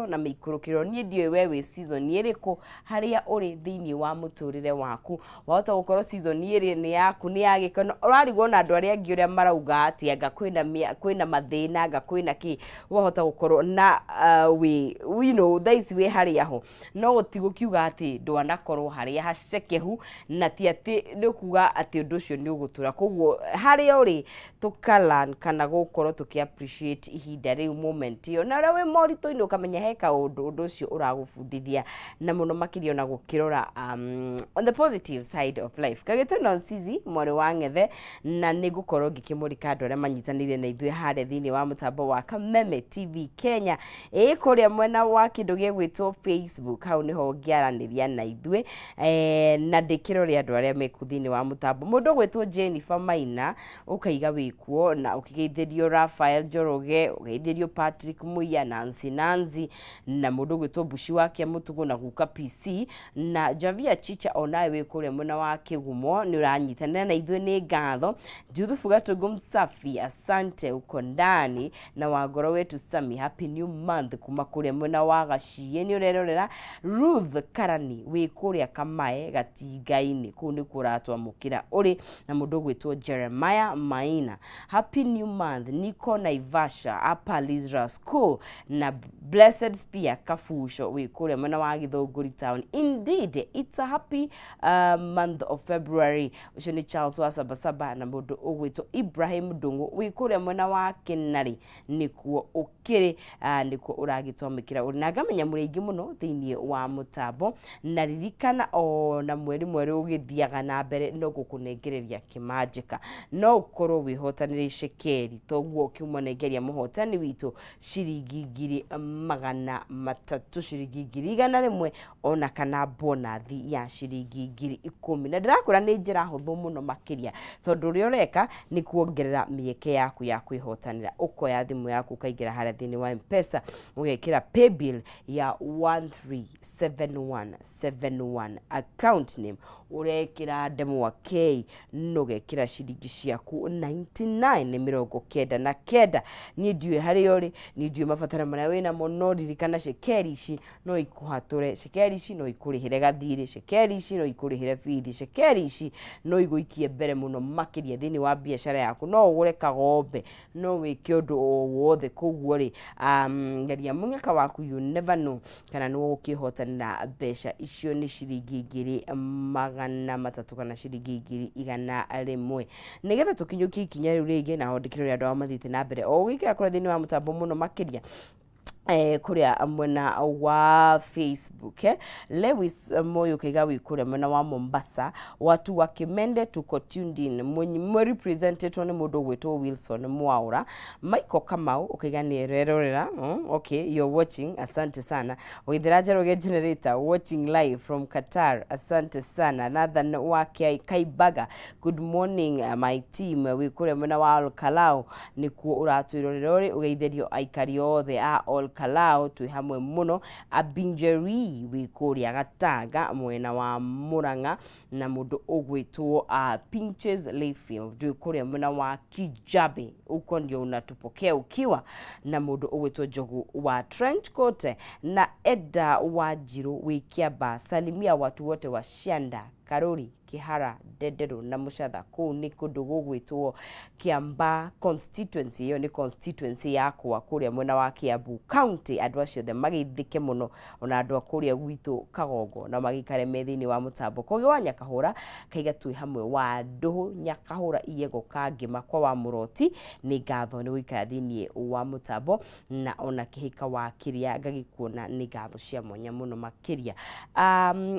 na mikurukiro nie ndiwe wewe season iriko haria uri thiini wa muturire waku wahota gukorwo season iri ni yaku ni yagikono urarigwo na andu aria angi uria marauga ati anga kwina mathina anga kwina ki wahota gukorwo na we know thaici we haria ho no utigukiuga ati ndwanakorwo haria hacekehu na ti ati ndikuga ati undu ucio ni ugutura koguo haria uri tukalan kana gukorwo tuki appreciate ihinda riu moment iyo na we morito ino kamenya heka undu ucio uragufundithia na muno makirio na gukirora on the positive side of life kagete non sizi mwari wa ngethe na nigukorwo ngikimurika andu aria manyitanire na ithuĩ hare thiini wa mutambo wa Kameme TV Kenya kuria mwena wa kindu gĩgwĩtwo Facebook hau niho ngiaraniria na ithuĩ na ndikirore andu aria meku thiini wa mutambo mundu gwĩtwo Jennifer Maina ukaiga wikuo na ukigeithirio Raphael Njoroge ugeithirio Patrick Muya Nancy na mundu gwĩtwo Bushi wake Mutugu na guka PC na Javia Chicha onawe wikuria mwena wa Kigumo ni uranyitanira na ithuĩ ni ngatho Juthufu Gatungu Msafi asante uko ndani na wagoro wetu Sami happy new month kuma kuria mwena wa Gaciĩ ni urerorera Ruth Karani wikuria Kamae Gatinga-ini kuu ni kuratwamukira uri na mundu gwĩtwo Jeremiah Maina happy new month Niko Naivasha Upper Israel School na Blessed Spear Kafusho wikuria mwena wa Githunguri Town. Indeed it's a happy month of February ucio ni Charles wa Sabasaba na mundu ugwĩtwo Ibrahim Ndungu wikuria mwena wa Kinari nikuo ukiri nikuo uragitwamikira uri na ngamenya muri ingi muno thiini wa mutambo na ririkana na mweri mweru ugithiaga na mbere no gukunengereria kimanjika no ukorwo wihotanire shekeri toguo kiumanegeria muhotani witu shiringi 300 shiringi 100 ona kana bonathi ya shiringi 10,000 na ndirakura ni njira huthu muno makiria tondu uri ureka ni kuongerera mieke yaku ya kwihotanira ukoya thimu yaku kaingira haria thiini wa M-Pesa ugekira paybill ya 137171 account name urekira Ndemwa K nugekira shiringi ciaku 99.99 ni ndiwe haria uri ni ndiwe mabatara maria wina muno ririkana shekeri ici no ikuhature shekeri ici no ikurihire gathiri shekeri ici no ikurihire bithi shekeri ici no iguikie mbere muno makiria thiini wa biashara yaku no ugure kagombe no wike undu o wothe koguo ri geria munyaka waku you never know kana no ukihotanira mbeca icio ni shiringi 300 kana shiringi 100 nigetha tukinyuki ikinya riu ringi na hondikiro ria andu a mathite na mbere o wikira kura thiini wa mutambo muno makiria kuria mwena wa Facebook Lewis Moyo kiga wikuria mwena wa Mombasa watu wa Kimende tuko tuned in mwe represented ni mundu gwitwo Wilson Mwaura Michael Kamau ukiga ni rerorera okay you're watching asante sana withira Jeroge Generator watching live from Qatar asante sana Nathan wake Kaibaga good morning my team wikuria mwena wa Olkalau ni ku uratwirorerori ugeithĩrio aikari othe a Olkalau twi hamwe muno Abinjeri wikuria Gataga mwena wa Muranga na mundu ugwitwo Pinches Layfield wikuria mwena wa Kijabe uko ndio unatupokea ukiwa na mundu ugwitwo Jogu wa Trenchcoat na Eda Wajiru wikiaba salimia watu wote wa Shanda Karori Kihara Dedero na Mushadha kuu ni kundu gugwitwo Kiamba constituency iyo ni constituency yakwa kuria mwena wa Kiambu County andu acio the magithike muno ona andu akuria gwitu Kagongo na magikare methini wa mutambo koge wa Nyakahura kaiga twi hamwe wa nduhu Nyakahura iyego kangima kwa wa Muroti ni ngatho ni gwikara thiini wa mutambo na ona kihika wa kiria ngagikuona ni ngatho cia mwanya muno makiria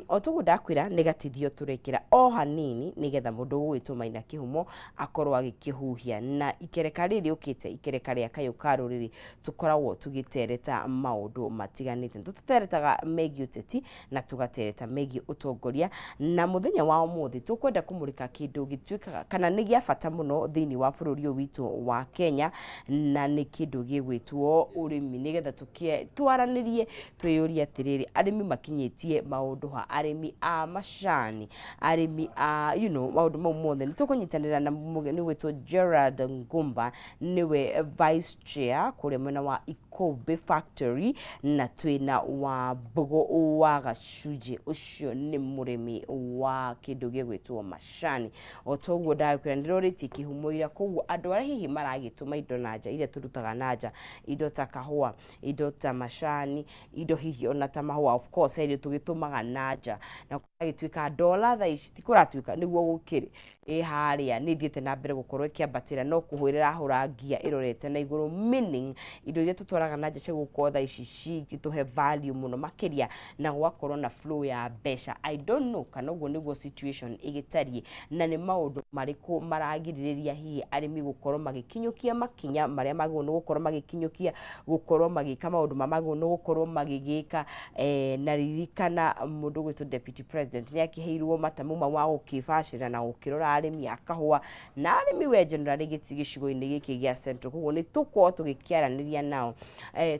otugu ndakwira ni gatithio turekira o hanini nigetha mundu gwitwo Maina Kihumo akorwo agikihuhia na ikereka riri ukite ikereka ria kayuka ruriri tukoragwo tugitereta maundu matiganite tuteretaga megi uteti na tugatereta megi utongoria na muthenya wa umuthi tukwenda kumurika kindu gitwikaga kana ni gia bata muno thiini wa bururi witu wa Kenya na ni kindu gigwitwo urimi nigetha twaranirie twiyuria atiriri arimi makinyitie maundu ha arimi a mashani arimi maundu mau mothe nitukunyitanira na ni witwo Gerard Ngumba niwe vice chair kure mwena wa Kobe Factory na twina wa Mbogo wa Gacunji ucio ni murimi wa kindu gigwitwo macani otoguo ndakwira ndiroriti kihumoira koguo andu aria hihi maragituma indo nanja iria turutaga nanja indo ta kahua indo ta macani indo hihi ona ta mahua of course irio tugitumaga nanja na kugituika dola tha ici tikuratuika niguo gukiri haria ni thiete na mbere gukorwo kiambatira no kuhwirira hura ngia irorete na iguru meaning indo iria tutwaraga nanja cia gukorwo tha ici cituhe value muno makiria na gwakorwo na flow ya besha. I don't know kana uguo niguo situation igitarie na ni maundu mariku maragiriria hihi arimi gukorwo magikinyukia makinya maria magwo no gukorwo magikinyukia gukorwo magika maundu mamagwo no gukorwo magigika na ririkana mundu gwitwo deputy president ni akiheirwo matamu wa gukibashira na gukirora arimi akahwa na arimi we general gicigo-ini giki gia central koguo ni tukwo tugikiaraniria nao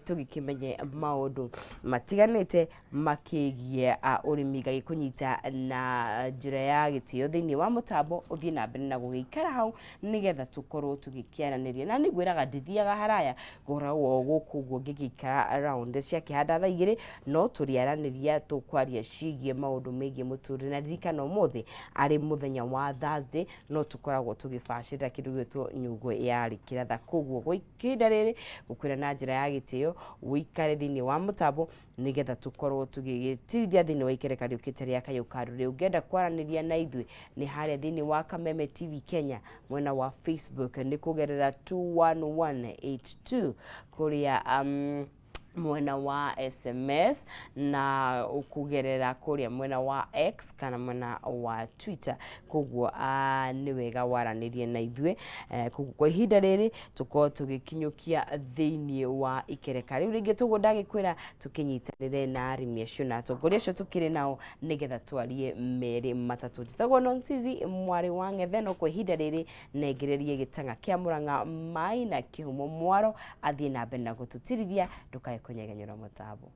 tugikimenye maundu matiganite makigie urimi gagikunyita na njira ya gitio thiini wa mutambo uthie na mbere na gugikara hau nigetha tukorwo tugikiaraniria na nigwiraga ndithiaga haraya goragwo guku guo ngigikara around cia kihanda tha igiri no turiaraniria tukwaria cigie maundu megie muturire na ririkana umuthi ari muthenya wa Thursday no tukoragwo tugibashira kindu gitwo nyugo ya rikiratha koguo gwikinda riri gukwira na njira ya gitio wikare thiini wa mutambo nigetha tukorwo tugigitirithia thiini wa ikerekano kitaria kayukaru riu ngenda kwaraniria na ithwe ni haria thiini wa Kameme TV Kenya mwena wa Facebook ni kugerera 21182 kuria mwena wa SMS na ukugerera kuria mwena wa X kana mwena wa Twitter koguo ni wega waranirie na ithwe koguo kwa ihinda riri tuko tugikinyukia thiini wa ikereka riu ringi tugo ndagikwira tukinyitanire na arimi acio na atongoria acio tukiri nao nigetha twarie meri matatu njitagwo Nonsizi mwari wa Ngethe no kwa ihinda riri negererie gitanga kia Murang'a mai na kihumo mwaro athie na mbere na gututirithia ndukae kunyegenyera mutambo.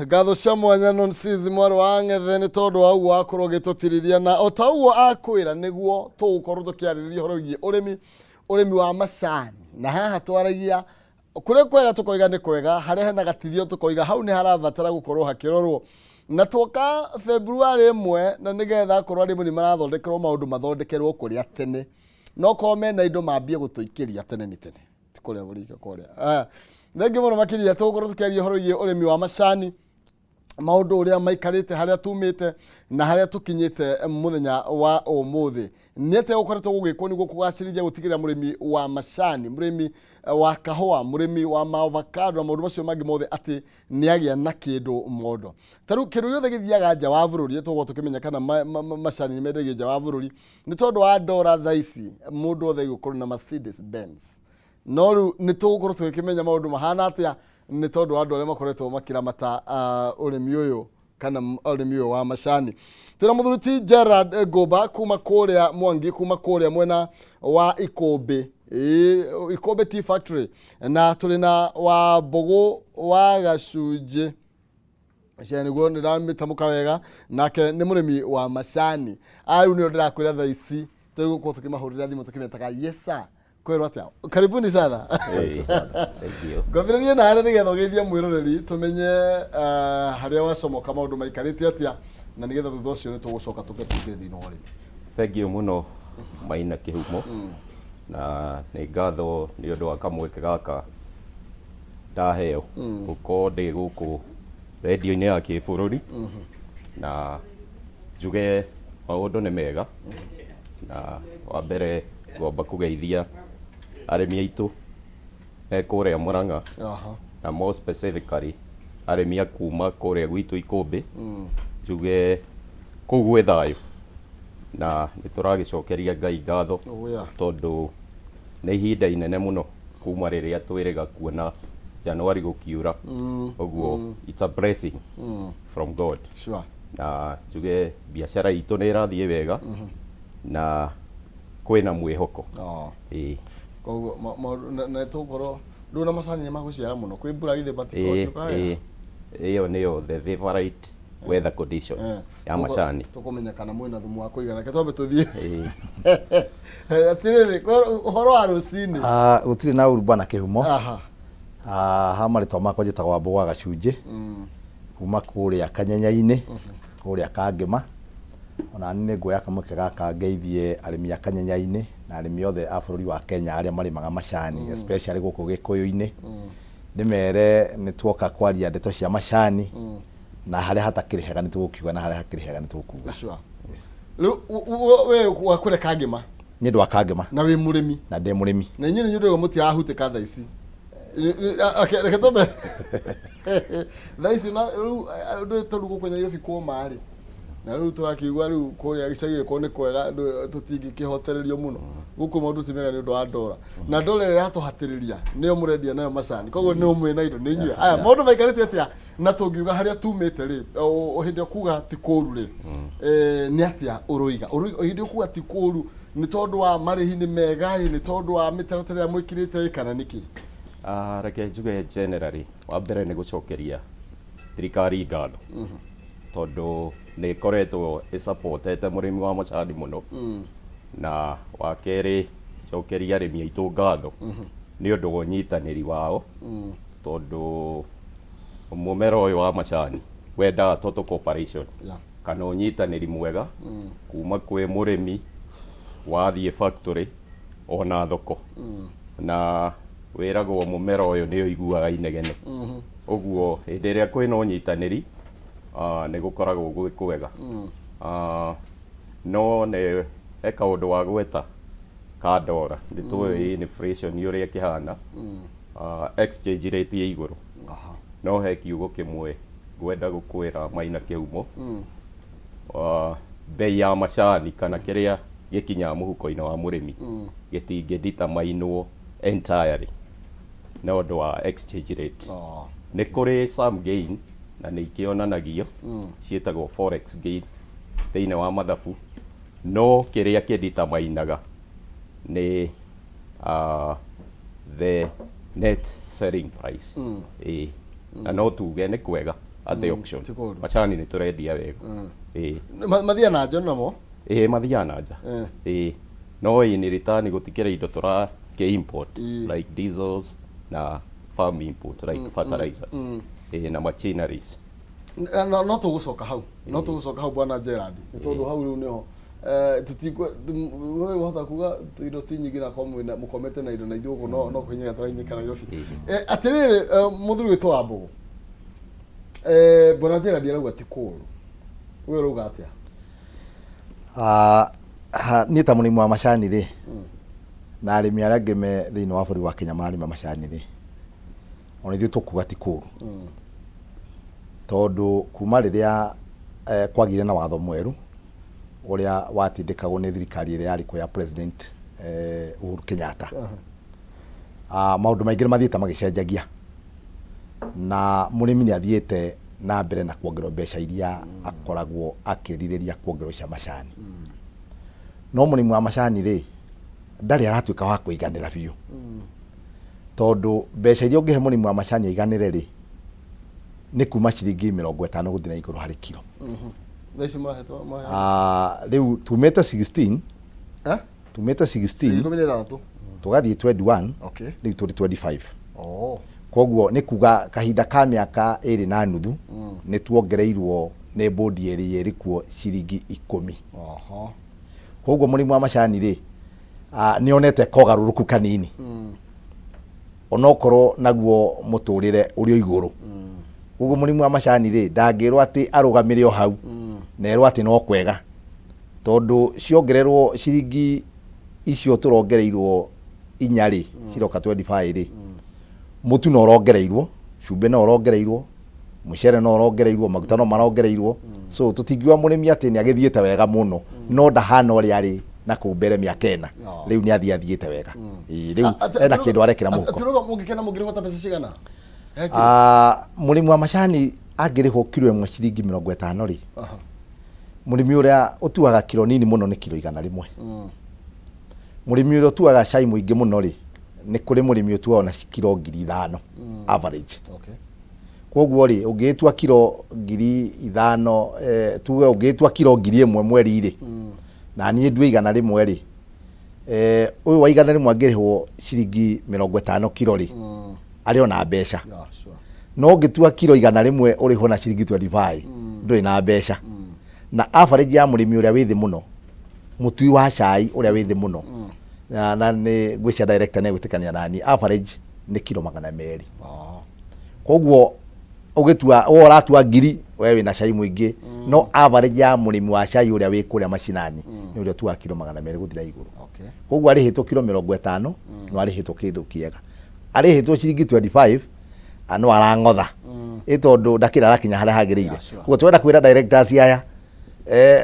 Gatho cia mwanya Nonsizi mwari wa Ngethe ni tondu wa uguo akorwo gitutirithia na otauguo akwira niguo tugukorwo tukiaririria horo gie urimi wa macani na haha twaragia kure kwega tukoiga ni kwega haria hena gatithio tukoiga hau ni harabatara gukorwo hakirorwo na twoka February 1 na nigetha akorwo arimu ni marathondekerwo maundu mathondekerwo kuria tene no kome na indo mambie gutuikiria tene ni tene tikuria burika kuria thengi muno makiria tugukorwo tukiaria horo gie urimi wa macani maundu uria maikarite haria tumite na haria tukinyite muthenya wa umuthi nete ukoretwo gugikwo niguo kugacirithia gutigirira murimi wa macani murimi wa kahua murimi wa avocado na maundu macio mangi mothe ati ni agia na kindu modo taru kindu yothe githiaga nja wa bururi tugo tukimenya kana macani nimendagio nja wa bururi ni tondu wa ndora thaici mundu othe gukorwo na Mercedes Benz no ru ni tugukorwo tukimenya maundu mahana atia ni tondu andu aria makoretwo makiramata urimi uyu kana urimi uyu wa macani tuna muthuruti Gerard Goba kuma kuria Mwangi kuma kuria mwena wa Ikombe Ikombe Tea Factory na tulina wa Mbogo wa Gacunji cia niguo ndiramitamuka wega nake ni murimi wa macani ayu ni ndirakwira tha ici tugukorwo tukimahurira thimu tukimetaga yes sir kwero atia karibuni sana thank you gaviriria na haria nigetha ugeithia mwiroreri tumenye haria wacomoka maundu maikarite atia na nigetha thutha ucio ni tugucoka tugetuike thini wa urimi. Thank you muno Maina Kihumo na ni ngatho ni undu wa kamweke gaka ndaheo gukorwo ndi guku radio-ini ya kibururi na njuge maundu ni mega na wa mbere ngomba kugeithia arimi aitu kuria Murang'a na more specifically arimi akuma kuria gwitu Ikombe njuge kuu gwi thayu na nituragicokeria Ngai ngatho tondu ni ihinda inene muno kuma riria twiriga kuona January gukiura uguo it's a blessing from God na njuge biashara itu ni irathie wega na kwina mwihoko koguo na tukorwo nduna macani ni maguciara muno kwi mbura githe batikoka iyo niyo the favorite weather condition ya macani. Tukumenya kana mwina thumu wa kuigana ketombe tuthie. Atiriri horo wa rucini. Utiri na urbana kihumo. Aha. Hamari toma ko jitagwa Mboga Gacunji. Kuma kuria Kanyanya-ini, kuria Kangema. Ona nĩ nguoya kamũke gaka ngeithie arĩmi a Kanyanya-ini na arĩmi othe a bũrũri wa Kenya arĩa marĩmaga macani, especially gũkũ Gĩkũyũ-inĩ. Ndĩmere nĩ tuoka kwaria ndeto cia macani na harĩa hatakĩrĩ hega nĩ tũgũkiuga na harĩa hakĩrĩ hega nĩ tũgũkuga. Rĩu we wakũre Kangema? Nĩ ndwa Kangema. Na wĩ mũrĩmi? Na ndĩ mũrĩmi. Na inyuĩ nĩ ũndũ mũtirahutĩka thaa ici. Reke tombe. Thaa ici rĩu tondũ gũkũ Nairobi kũũma rĩ, na rĩu tũrakiigua rĩu kũrĩa gĩcagi gĩkorwo nĩ kwega tũtingĩkĩhotererio mũno gũkũ maũndũ ti mega nĩ ũndũ wa ndora, na ndora ĩrĩa yatũhatĩrĩria nĩyo mũrendia nayo macani, koguo nĩ ũmwe na indo nĩ inyuĩ. Aya maũndũ maikarĩte atĩa na tũngiuga harĩa tumĩte rĩ, hĩndĩ ĩyo kuga ti kũũru rĩ, nĩ atĩa ũroiga hĩndĩ ĩyo kuga ti kũũru nĩ tondũ wa marĩhi nĩ mega, nĩ tondũ wa mĩtaratara ĩrĩa mwĩkĩrĩte kana nĩkĩ? Reke njuge generally, wa mbere nĩ gũcokeria thirikari ngatho tondũ nä ĩkoretwo ĩsupportete mũrĩmi wa macani mũno, na wa kerĩ cokeria arĩmi aitũ ngatho nĩ ũndũ wa ũnyitanĩri wao, tondũ mũmera ũyũ wa macani wendaga total cooperation kana ũnyitanĩri mwega kuma kwĩ mũrĩmi, wathiĩ factory ona thoko, na wĩragwo mũmera ũyũ nĩ ũiguaga inegene. Ũguo hĩndĩ ĩrĩa kwĩna ũnyitanĩri nĩ gũkoragwo gwĩ kwega. No nĩ kaũndũ wa gweta ka ndora, nĩ tũĩ inflation ũrĩa kĩhana, exchange rate ya igũrũ. No he kiugo kĩmwe ngwenda gũkwĩra Maina Kĩhumo, bei ya macani kana kĩrĩa gĩkinyaga mũhuko-inĩ wa mũrĩmi gĩtingĩdeterminwo entirely na ũndũ wa exchange rate. Nĩ kũrĩ some gain na nĩ ikĩonanagio ciĩtagwo forex gain thĩinĩ wa mathabu, no kĩrĩa kĩdeterminaga nĩ the net selling price. Na no tuge nĩ kwega at the auction, macani nĩ tũrendia wega. Mathiaga na nja namo? Mathiaga na nja. No in return gũtikĩrĩ indo tũrakĩ import like diesels na farm input like fertilizers na machineries. No tũgũcoka hau bwana Gerald, nĩ tondũ hau rĩu nĩho wewe wahota kuga indo ti nyingĩ na mũkomete na indo na ithuĩ no kũhinyĩra tũrainĩka Nairobi. Atĩrĩrĩ mũthuri witũ wa Mbũgũ, bwana Gerald arauga ti kũũru, wewe ũrauga atĩa? Niĩ ta mũrĩmi wa macani rĩ, na arĩmi arĩa angĩ me thĩinĩ wa bũrũri wa Kenya mararĩma macani rĩ, ona ithuĩ tũkuga ti kũũru, tondũ kuma rĩrĩa kwagire na watho mwerũ ũrĩa watindĩkagwo nĩ thirikari ĩrĩa yarĩ kuo ya President Uhuru Kenyatta, maũndũ maingĩ nĩmathiĩte magĩcenjagia na mũrĩmi nĩ athiĩte na mbere na kuongererwo mbeca iria akoragwo akĩrirĩria kuongererwo cia macani. No mũrĩmi wa macani rĩ, ndarĩ aratuĩka wa kũiganĩra biũ, tondũ mbeca iria ũngĩhe mũrĩmi wa macani aiganĩre rĩ, nĩ kuma ciringi 50 gũthiĩ na igũrũ harĩ kilo. Rĩu tumĩte 16 tũgathiĩ 21, rĩu tũrĩ 25. Koguo nĩ kuga kahinda ka mĩaka 2 na nuthu nĩ tuongereirwo nĩ bodi ĩrĩ kuo ciringi 10. Koguo mũrĩmi wa macani rĩ, nĩ onete kogarũrũku kanini, onokorwo naguo mũtũrĩre ũrĩ igũrũ. Koguo mũrĩmi wa macani rĩ, ndangĩrwo atĩ arũgamĩre o hau na erwo atĩ no kwega, tondũ ciongererwo ciringi icio tũrongereirwo 4 rĩ, ciroka 25 rĩ, mũtu no ũrongereirwo, cumbĩ no ũrongereirwo, mũcere no ũrongereirwo, maguta no marongereirwo. So tũtingiuga mũrĩmi atĩ nĩ agĩthiĩte wega mũno, no ndahana ũrĩa arĩ na kũu mbere mĩaka 4. Rĩu nĩ athiĩte wega. Rĩu ena kĩndũ arekĩra mũhuko. Turoga mũngĩkena mũngĩrĩhota mbeca cigana? Mũrĩmi wa macani angĩrĩhwo kilo 1 ciringi 50 rĩ, mũrĩmi ũrĩa ũtuaga kilo nini mũno nĩ kilo 100. Mũrĩmi ũrĩa ũtuaga cai mũingĩ mũno rĩ, nĩ kũrĩ mũrĩmi ũtuaga na kilo 5,000 average. koguo ri ungitua kilo 5,000 tuge ungitua kilo 1,000 mweri ri na niĩ ndue igana rĩmwe ri ũyũ wa igana rĩmwe angĩrĩhwo ciringi 50 kilo ri arĩ ona mbeca no ũngĩtua kilo igana rĩmwe ũrĩhwo na ciringi 25 ndũrĩ na mbeca na average ya mũrĩmi ũrĩa wĩ thĩ mũno mũtui wa cai ũrĩa wĩ thĩ mũno na nĩ ngwĩcia director nĩ gwĩtĩkania nani average nĩ kilo 200 koguo ũgĩtua wo ũratua ngiri wewe wĩna cai mũingĩ no average ya mũrĩmi wa cai ũrĩa wĩ kũrĩa macinani nĩ ũrĩa tua kilo 200 gũthira igũrũ koguo arĩhĩtwo kilo 50 no arĩhĩtwo kĩndũ kĩega arĩhĩtwo ciringi 25 no arang'otha tondũ ndakĩra arakinya harĩa hagĩrĩire koguo twenda kwĩra directors aya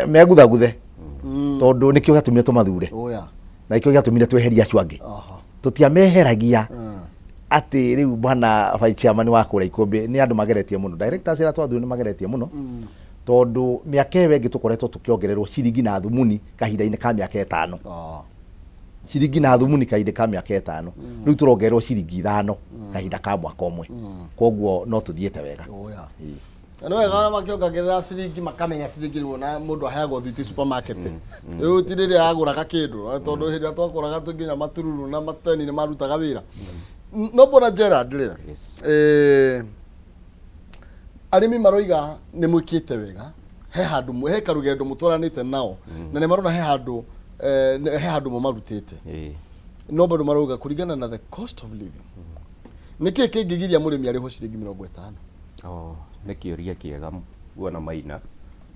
meguthaguthe tondũ nĩkĩo gĩatũmire tũmathure na nĩkĩo gĩatũmire tweheria acio angĩ tũtiameheragia atĩ rĩu bwana vice chairman wa kũra ikũmbĩ nĩ andũ mageretie mũno directors ĩra twathuure nĩ mageretie mũno tondũ mĩaka ĩyo ĩngĩ tũkoretwo tũkĩongererwo ciringi na thumuni kahinda-inĩ ka mĩaka 5 ciringi na thumuni kahinda ka mĩaka 5 rĩu tũrongererwo ciringi 5 kahinda ka mwaka ũmwe koguo no tũthiĩte wega no wega makĩongerera ciringi makamenya ciringi rĩu na mũndũ aheagwo thiti supermarket rĩu ti rĩrĩa agũraga kĩndũ tondũ hĩndĩ ĩrĩa twakũraga tũnginya matururu na mateni nĩ marutaga wĩra no bona Gerard rĩ arĩmi maroiga nĩ mwĩkĩte wega he handũ he karũgendo mũtwaranĩte nao na nĩ marona he handũ mũmarutĩte no bado marauga kũringana na the cost of living nĩkĩ kĩngĩgiria mũrĩmi arĩho ciringi 50 nĩ kĩũria kĩega kuona Maina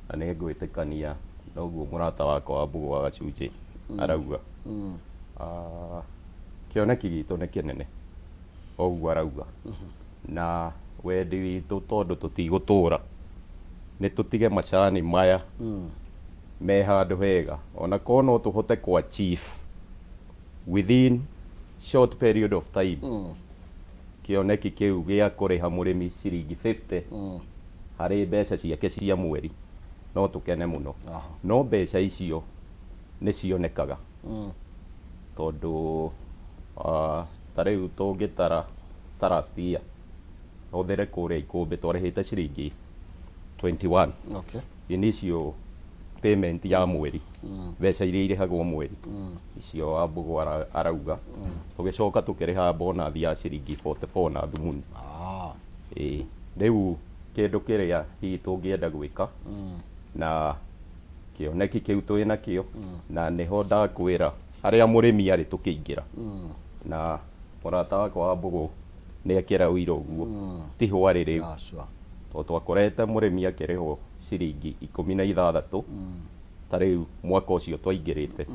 na nĩ ngwĩtĩkania noguo mũrata wakwa wa Mbũgũ wa Gacunjĩ arauga kĩoneki gitũ nĩ kĩnene oguo arauga na wendi witũ tondũ tũtigũtũra nĩ tũtige macani maya me handũ hega ona korwo no tũhote kwa chief within short period of time kĩoneki kĩu gĩa kũrĩha mũrĩmi ciringi 50 harĩ mbeca ciake cia mweri no tũkene mũno no mbeca icio nĩ cionekaga tondũ tarĩu tũngĩtara last year hũthĩre kũrĩa ikũmbĩ twarĩhĩte ciringi 21 initial payment ya mweri mbeca iria irĩhagwo mweri icio wa Mbũgũ arauga tũgĩcoka tũkĩrĩha bonus ya ciringi 44 na thumuni rĩu kĩndũ kĩrĩa hihi tũngĩenda gwĩka na kĩoneki kĩu twĩ nakĩo na nĩho ndakwĩra harĩa mũrĩmi arĩ tũkĩingĩra na mũrata wakwa wa Mbũgũ nĩ ekĩra ũira ũguo ti hwarĩ rĩu tondũ twakorete mũrĩmi akĩrĩhwo ciringi 16 tarĩu mwaka ũcio twaingĩrĩte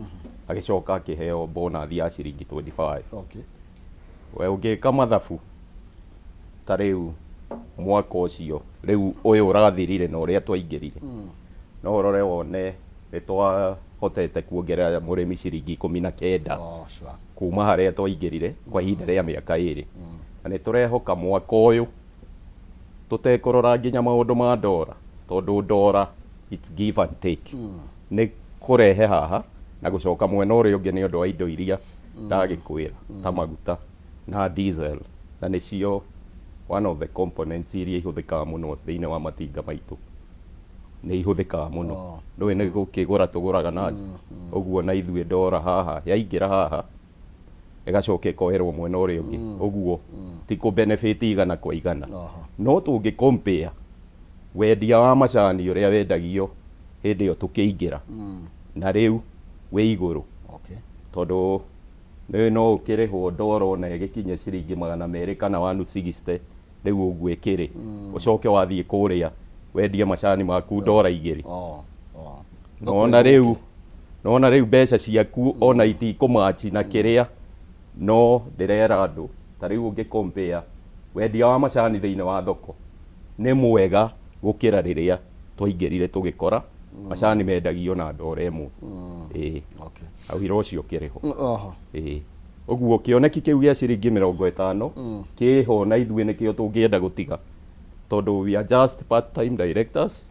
agĩcoka akĩheo bonus ya ciringi 25 we ũngĩka mathabu tarĩu mwaka ũcio rĩu ũyũ ũrathirire na ũrĩa twaingĩrire no ũrore wone nĩ twahotete kuongerera mũrĩmi ciringi 19 kuma harĩa twaingĩrire kwa ihinda rĩa mĩaka 2 na nĩ tũrehoka mwaka ũyũ tũtekũrora nginya maũndũ ma ndora tondũ ndora it's give and take nĩ kũrehe haha na gũcoka mwena ũrĩa ũngĩ nĩ ũndũ wa indo iria ndagĩkwĩra ta maguta na diesel na nĩcio one of the components iria ihũthĩkaga mũno thĩinĩ wa matinga maitũ nĩ ihũthĩkaga mũno ndũĩ nĩ gũkĩgũra tũgũraga na nja ũguo na ithuĩ ndora haha yaingĩra haha ĩgacoka ĩkoerwo mwena ũrĩa ũngĩ ũguo ti kũ benefit igana kwa igana no tũngĩ compare wendia wa macani ũrĩa wendagio hĩndĩ ĩyo tũkĩingĩra na rĩu wĩ igũrũ tondũ no ũkĩrĩhwo ndora ona ĩgĩkinye ciringi 200 kana 160 rĩu ũguo ĩkĩrĩ ũcoke wathiĩ kũrĩa wendie macani maku ndora 2 nona rĩu mbeca ciaku ona itikũmachi na kĩrĩa no ndĩrera andũ tarĩu ũngĩ compare wendia wa macani thĩinĩ wa thoko nĩ mwega gũkĩra rĩrĩa twaingĩrire tũgĩkora macani mendagio na ndora ĩmwe hau wĩra ũcio ũkĩrĩho ũguo kĩoneki kĩu gĩa ciringi 50 kĩho na ithuĩ nĩkĩo tũngĩenda gũtiga tondũ we are just part time directors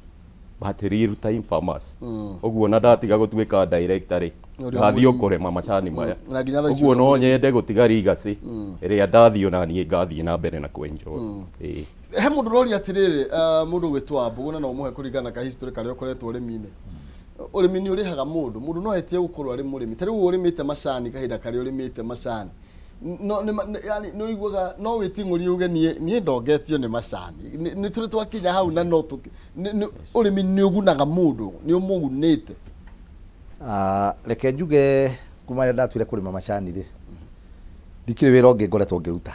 but real time farmers oguo na ndatiga gutuika director ri ngathio kurema macani maya oguo no nyende gutiga legacy iria ndathio na nie ngathie na mbere na kwenjoy he mundu rori atiriri mundu gwitwa Mbuguna no muhe kuringana ka history kare ukoretwo urimi-ini urimi-ini urihaga mundu no etie gukorwo ari murimi tariu urimite macani kahinda kare urimite macani no yani no iguaga no witing'uri uge nie ndongetio ni macani ni turi twakinya hau na no urimi ni ugunaga mundu ni umugunite reke njuge kuma rĩrĩa ndatuire kũrĩma macani rĩ ndikĩrĩ wĩra ũngĩ ngoretwo ngĩruta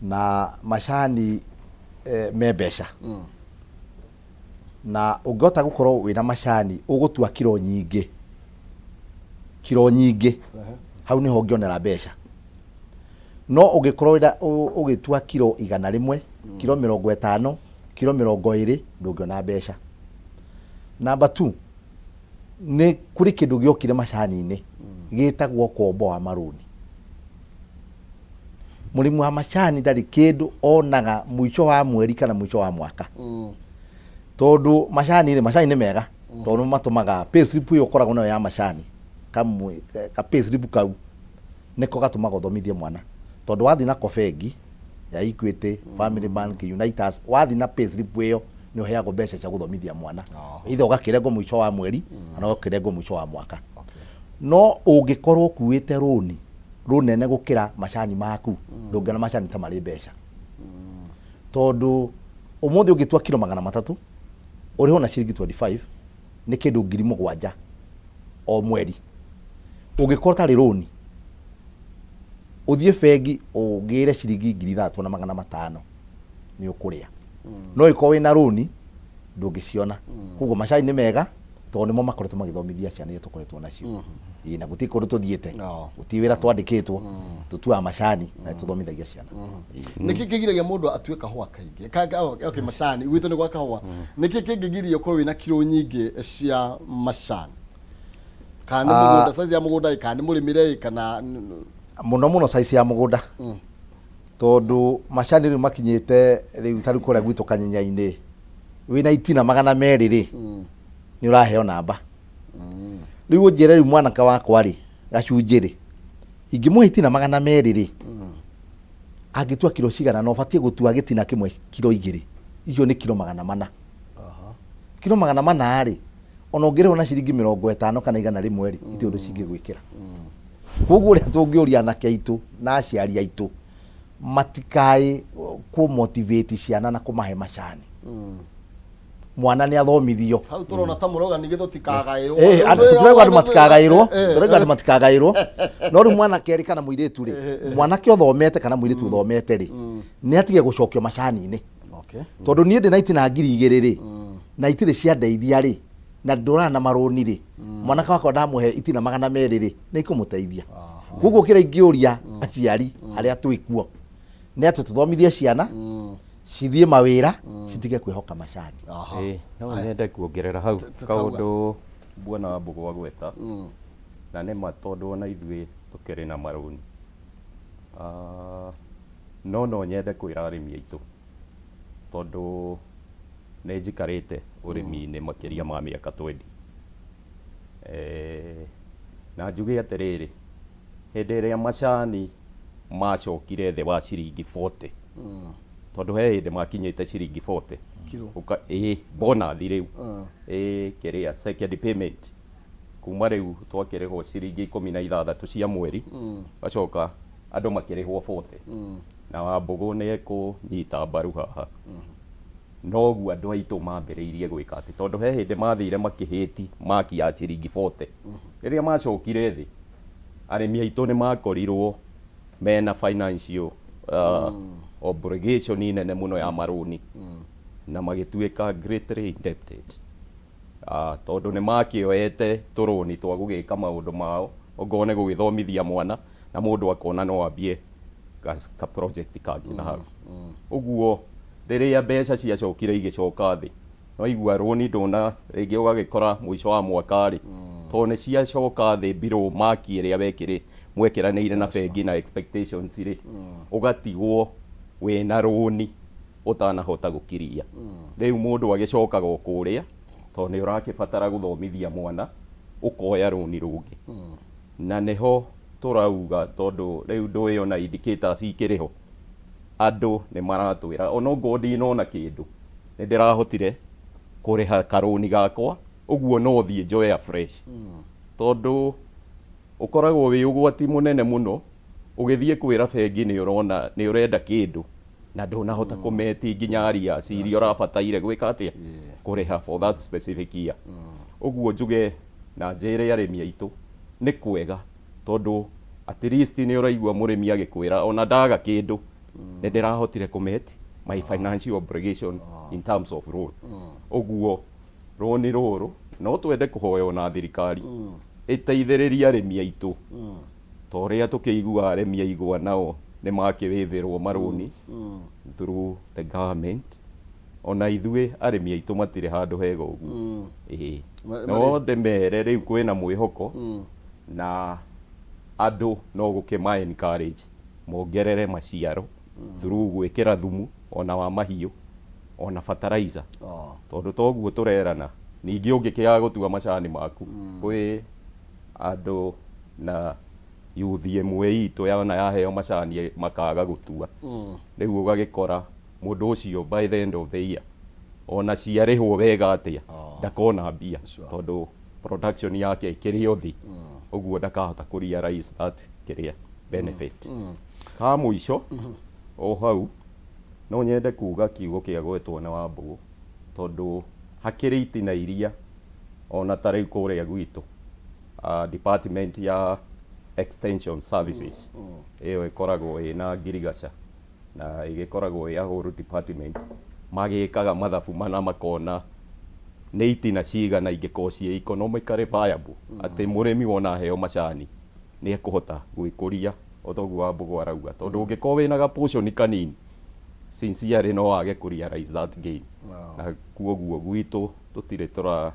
na macani me mbeca na ũngĩhota gũkorwo wĩna macani ũgũtua kiro nyingĩ hau niho ũngĩonera mbeca no ũngĩkorwo ũgĩtua kiro 100 kiro 50 kiro 20 ndũngĩona mbeca. Number 2 nĩ kũrĩ kĩndũ gĩokire macani-inĩ gĩtagwo kombo wa marũni. Mũrĩmi wa macani ndarĩ kĩndũ onaga mũico wa mweri kana mũico wa mwaka tondũ macani nĩ mega tondũ matũmaga payslip ĩyo ũkoragwo nayo ya macani ka payslip kau nĩko gatũmaga ũthomithie mwana tondũ wathi na bengi ya Equity, Family Bank, Unitas wathi na payslip ĩyo nĩ ũheagwo mbeca cia gũthomithia mwana either ũgakĩrengwo mũico wa mweri kana ũgakĩrengwo mũico wa mwaka. No ũngĩkorwo ũkuĩte rũni runene gũkĩra macani maku ndũngĩona macani ta marĩ mbeca tondũ ũmũthĩ ũngĩtua kilo 300 ũrĩho na ciringi 25 nĩ kĩndũ 7,000 o mweri. Ũngĩkorwo tarĩ rũni ũthiĩ bengi ũgĩre ciringi 3,500 nĩ ũkũrĩa no ĩkorwo wĩna rũni ndũngĩciona. Koguo macani nĩ mega tondũ nĩmo makoretwo magĩthomithia ciana iria tũkoretwo nacio na gũtirĩ kũndũ tũthiĩte gũtirĩ wĩra twandĩkĩtwo tũtuaga macani na tũthomithagia ciana. Nĩkĩ kĩgiragia mũndũ atue kahũa kaingĩ macani gwitũ nĩ gwa kahũa nĩkĩ kĩngĩgiria ũkorwo wĩna kiro nyingĩ cia macani kana mũgũnda size ya mũgũnda kana mũrĩmire kana mũno size ya mũgũnda tondũ macani rĩu makinyĩte rĩu tarĩ kũrĩa gwitũ Kanyenya-inĩ wĩna itina 200 rĩ nĩ ũraheo namba. Rĩu ũnjĩre rĩu mwanaka wakwa rĩ gacunjĩ rĩ ingĩmũhe itina 200 rĩ angĩtua kilo cigana no batie gũtua gĩtina kĩmwe kilo 2 icio nĩ kilo 400. Kilo 400 rĩ ona ũngĩrĩhwo na ciringi 50 kana 100 rĩmwe rĩ icio ũndũ cingĩgwĩkĩra. Koguo ũrĩa tũngĩũria anake aitũ na aciari aitũ matikae ku motivate ciana na kũmahe macani. Mwana nĩ athomithio. Hau turona ta muroga nĩ githo tikagaĩrwo. Tũrauga andũ matikagaĩrwo. No rĩu mwanake erĩ kana mũirĩtu rĩ mwanake ũthomete kana mũirĩtu ũthomete rĩ nĩ atige gũcokio macani-inĩ. Tondũ niĩ ndĩ na itina 2,000 rĩ na itirĩ cia ndeithia rĩ na ndũrana na marũni rĩ mwanake wakwa ndamũhe itina 200 rĩ nĩ ikũmũteithia. Koguo kĩrĩa ingĩũria aciari arĩa twĩkuo nĩ atĩ tũthomithie ciana cithiĩ mawĩra citige kwĩhoka macani. No nyende kuongerera hau kaũndũ Bwana Mbũgua gweta na nĩ ma tondũ ona ithuĩ tũkĩrĩ na marũni no nyende kwĩra arĩmi aitũ tondũ nĩ njikarĩte ũrĩmi-inĩ makĩria ma mĩaka 20 na njuge atĩrĩrĩ hĩndĩ ĩrĩa macani macokire thĩ wa ciringi 40 tondũ he hĩndĩ makinyĩte ciringi 40 bonathi rĩu kĩrĩa second payment kuma rĩu twakĩrĩhwo ciringi 16 cia mweri gacoka andũ makĩrĩhwo 40 na Wambũgũ nĩ ekũnyita mbaru haha noguo andũ aitũ mambĩrĩirie gwĩka atĩ tondũ he hĩndĩ mathire makĩhĩti maki ya ciringi 40 rĩrĩa macokire thĩ arĩmi aitũ nĩ makorirwo mena financial obligation nene mũno ya marũni na magĩtuĩka greatly indebted tondũ nĩ makĩoete tũrũni twa gũgĩka maũndũ mao ongone gũgĩthomithia mwana na mũndũ akona no ambie ka project kangĩ na hau. Ũguo rĩrĩa mbeca ciacokire igĩcoka thĩ no igua rũni ndona rĩngĩ ũgagĩkora mũico wa mwaka rĩ tondũ nĩ ciacoka thĩ mbirũ maki ĩrĩa mwekĩranĩire na bengi na expectations rĩ ũgatigwo wĩna rũni utanahota gukiria riu mundu agicokaga okuria to ni urakibatara guthomithia mwana ukoya runi rungi na neho turauga tondu riu nduiona indicators ikiriho andu ni maratwira ono ngodi inona kindu ni ndirahotire kuriha karuni gakwa uguo no thie njoya fresh tondu ukoragwo wi ugwati munene muno ugithie kwira bengi ni urona ni urenda kindu na ndunahota kumeti nginya aria ciria urabataire gwika atia kuriha for that specific year uguo njuge na njire arimi aitu ni kwega tondu at least ni uraigua murimi agikwira ona ndaga kindu ni ndirahotire kumeti my financial obligation in terms of loan uguo roni ruru no twende kuhoyo na thirikari iteithiriria arimi aitu toria tukigua arimi aigua nao ni makiwithirwo maruni through the government ona ithue arimi aitu matire handu hega uguo no ndemere riu kwina mwihoko na andu no gukima encourage mongerere maciaro through gwikira thumu ona wa mahiu ona fertilizer tondu toguo turerana ningi ungikiaga gutua macani maku kwi andu na youth imwe itu yana yaheo macani makaga gutua riu ugagikora mundu ucio by the end of the year ona ciarihwo wega atia ndakona mbia tondu production yake ikirio thi uguo ndakahota kurealize that kiria benefit ka muico o hau no nyende kuga kiugo kia gwetwo na Wambugu tondu hakiri itina iria ona tariu kuria gwitu department ya extension services iyo ikoragwo ina ngirigaca na igikoragwo ya huru department magikaga mathabu mana makona ni itina cigana ingiko cie economically viable ati murimi wona heo macani ni ekuhota gwikuria otoguo Wambugu arauga tondu ungiko wina ga portion kanini sincerely no wage kurealize that gain na kuoguo gwitu tutire tura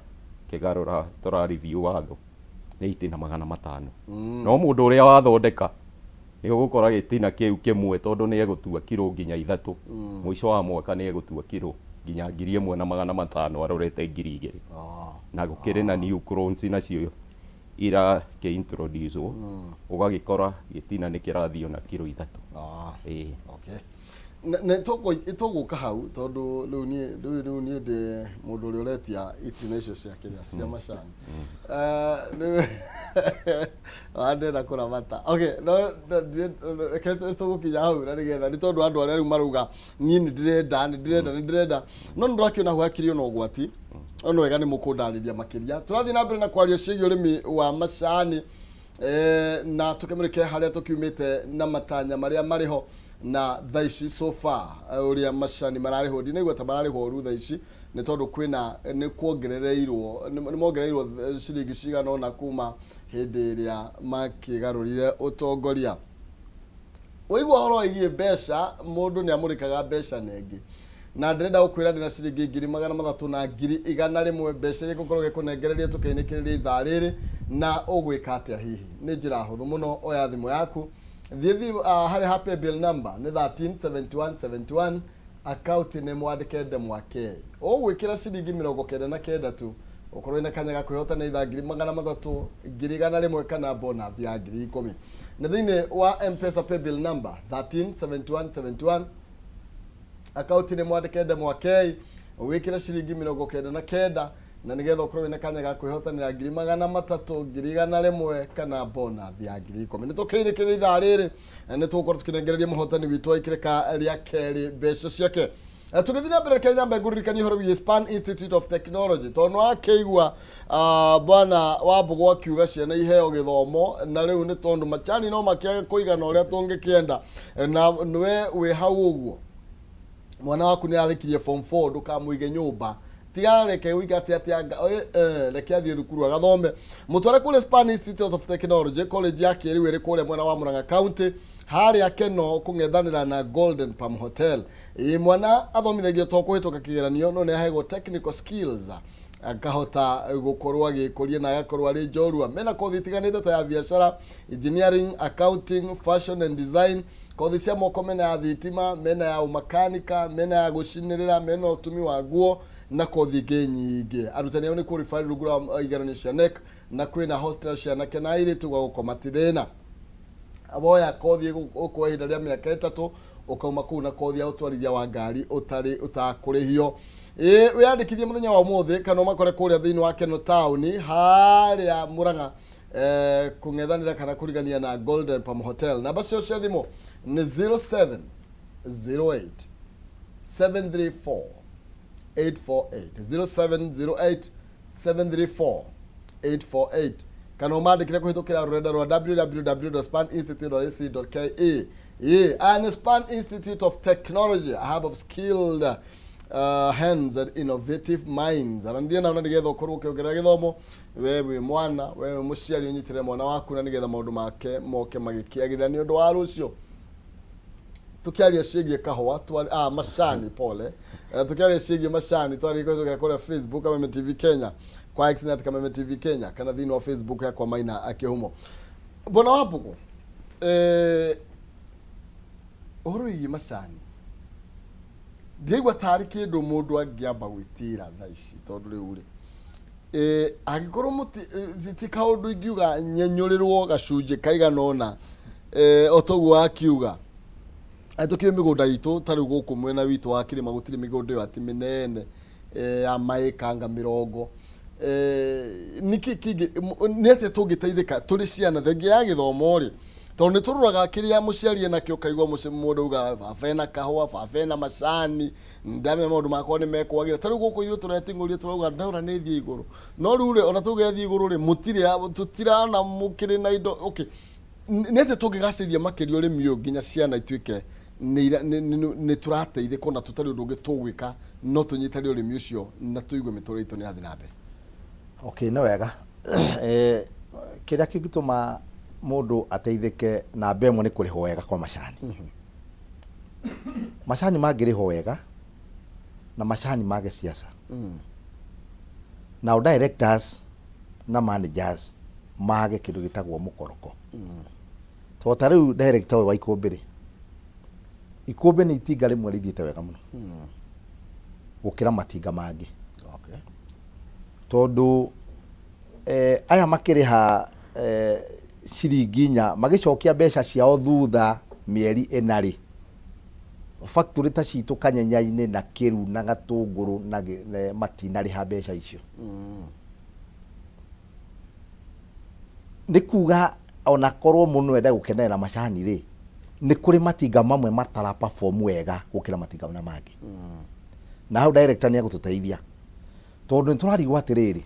review watho ni itina 500 no mundu uria wathondeka ni ugukora gitina kiu kimwe tondu ni egutua kilo nginya 3 mwisho wa mwaka ni egutua kilo nginya 1,500 arorete 2,000 na gukire na new clones nacio ira ke introduce ugagikora gitina ni kirathio na kilo 3 okay ne toguka hau tondu riu ni ndi mundu uri uretia itina icio cia kiria cia macani ndenda kuramata okay no togukinya hau na nigetha ni tondu andu aria riu maruga ni ndirenda no ndirakiona huakirio na ugwati ono wega ni mukundariria makiria turathi na mbere na kwaria ciĩgiĩ urimi wa macani na tukimurike haria tukiumite na matanya maria mariho na thaici so far uria macani marariho ndi nigwa ta marariho ru thaici ni tondu kwina ni kuongerereirwo ni mongereirwo ciringi cigana ona kuma hindi iria makigarurire utongoria uigwa horo igie mbeca mundu ni amurikaga mbeca nengi na ndirenda gukwira ndina ciringi 300 na 100 mbeca iria gukorwo gikunengereria tukiinikiria ithaa riri na ugwika atia hihi ni njira huthu muno oya thimu yaku thithi hari happy bill number ni 137171 account ni mwandike Ndemwake ugwikira ciringi 99 tu ukorwo ina kanyaga kwihota na ithaa 300 1,100 kana bonus ya 10,000 na thini wa M-Pesa pay bill number 137171 account ni mwandike Ndemwake ugwikira ciringi 99 na nigetha ukorwo ina kanyaga kwihotanira 300 1,100 kana bonus ya 10,000 nitukiirikira ithaa riri nitukorwo tukinengereria muhotani witu aikireka ria keri mbeca ciake tugithina mbere Kenya mbegurikani horo wi Span Institute of Technology tono akeigua bwana Wambugu akiuga ciana iheo githomo na riu ni tondu macani no makiaga kuigana uria tungikienda na niwe wi hau uguo mwana waku ni arikirie form 4 ndukamuige nyumba tigareke uigate atia reke athie thukuru agathome mutware kule Span Institute of Technology college yake iri wiri kule mwena wa Murang'a County hari akeno kungethanira na Golden Palm Hotel mwana athomithagio to kuhituka kigeranio no ni ahego technical skills akahota gukorwo agikuria na agakorwo ari njorua mena kothi tiganite ta ya biashara engineering accounting fashion and design kothi cia moko mena ya thitima, mena ya umakanika, mena ya gucinirira, mena utumi wa nguo na kothi ingĩ nyingĩ. Arutani ao nĩ qualified rungu rwa igeranio cia NEC na kwĩna hostel cia anake na airĩtu gwa gũkoma ti thĩna. Aboya kothi ũkuoya ihinda rĩa mĩaka 3 ukauma kũu na kothi ya ũtwarithia wa ngari ũtakũrĩhio. Wĩyandĩkithie mũthenya wa ũmũthĩ kana ũmakore kũrĩa thĩinĩ wa Keno Town harĩa Murang'a kũng'ethanĩra kana kũrigania na Golden Palm Hotel. Namba cio cia thimũ nĩ 0708 734 848 0708 734 848 kana ũmandĩkire kũhĩtũkĩra rũrenda rwa www.spaninstitute.ac.ke. And Span Institute of Technology, a hub of skilled hands and innovative minds. Arandia na nigetha ukorwo ukiongerera githomo wewe mwana wewe muciari unyitire mwana waku na nigetha maundu make moke magikiagirira ni undu wa rucio. Tukiaria ciĩgiĩ kahũa macani pole tukiaria ciĩgiĩ macani twari kwĩtũkĩra kũrĩa Facebook kama TV Kenya kwa Xnet kama TV Kenya kana thĩinĩ wa Facebook yakwa Maina Akĩhumo. Bona wapuko ũhoro wĩgiĩ macani ndigwa tarĩ kĩndũ mũndũ angĩamba gwĩtĩra thaa ici tondũ rĩu rĩ angĩkorwo ti kaũndũ ingiuga nyenyũrĩrwo gacunjĩ kaigana ũna otoguo akiuga tukĩoĩ mĩgũnda itũ tarĩ gũkũ mwena witũ wa kĩrĩma gũtirĩ mĩgũnda ĩyo atĩ mĩnene ya maĩkanga 20 nĩ atĩa tũngĩteithĩka tũrĩ ciana thengia ya gĩthomo rĩ tondũ nĩ tũrũraga kĩrĩa mũciari nakĩo kaigua mũndũ uga baba ena kahũa baba ena macani ndame maũndũ makwa nĩ mekwagĩra tarĩ gũkũ ithuĩ tũretingũria tũrauga ndaura nĩ thiĩ igũrũ no rĩu rĩ ona tũgĩthiĩ igũrũ rĩ tũtirana mũkĩrĩ na indo okay nĩ atĩ tũngĩgacĩria makĩria ũrĩmi ũyũ nginya ciana ituĩke nĩ tũrateithĩka na tũtarĩ ũndũ ũngĩ tũgwĩka no tũnyitare ũrĩmi ũcio na tũigue mĩtũrĩre itũ nĩ yathi na mbere. Okay, nĩ wega kĩrĩa kĩngĩtũma mũndũ ateithĩke na mbemwe nĩ kũrĩhwo wega kwa macani. Macani mangĩrĩhwo wega na macani mage siasa. Now directors na managers mage kĩndũ gĩtagwo mũkoroko. Tondũ ta rĩu director wa Ikũmbĩ rĩ Ikũmbĩ nĩ itinga rĩmwe rĩthiĩte wega mũno gũkĩra matinga mangĩ. Okay. Tondũ aya makĩrĩha ciringi nya magicokia mbeca ciao thutha mĩeri 4 rĩ factory ta citũ Kanyenya-inĩ na Kĩru na Gatũngũrũ na matinarĩha mbeca icio. Nĩ kuga ona korwo mũno enda gũkenerera macani rĩ nĩ kũrĩ matinga mamwe matara perform wega gũkĩra matinga na mangĩ. Na hau director nĩ agũtũteithia tondũ nĩ tũrarigwo atĩrĩrĩ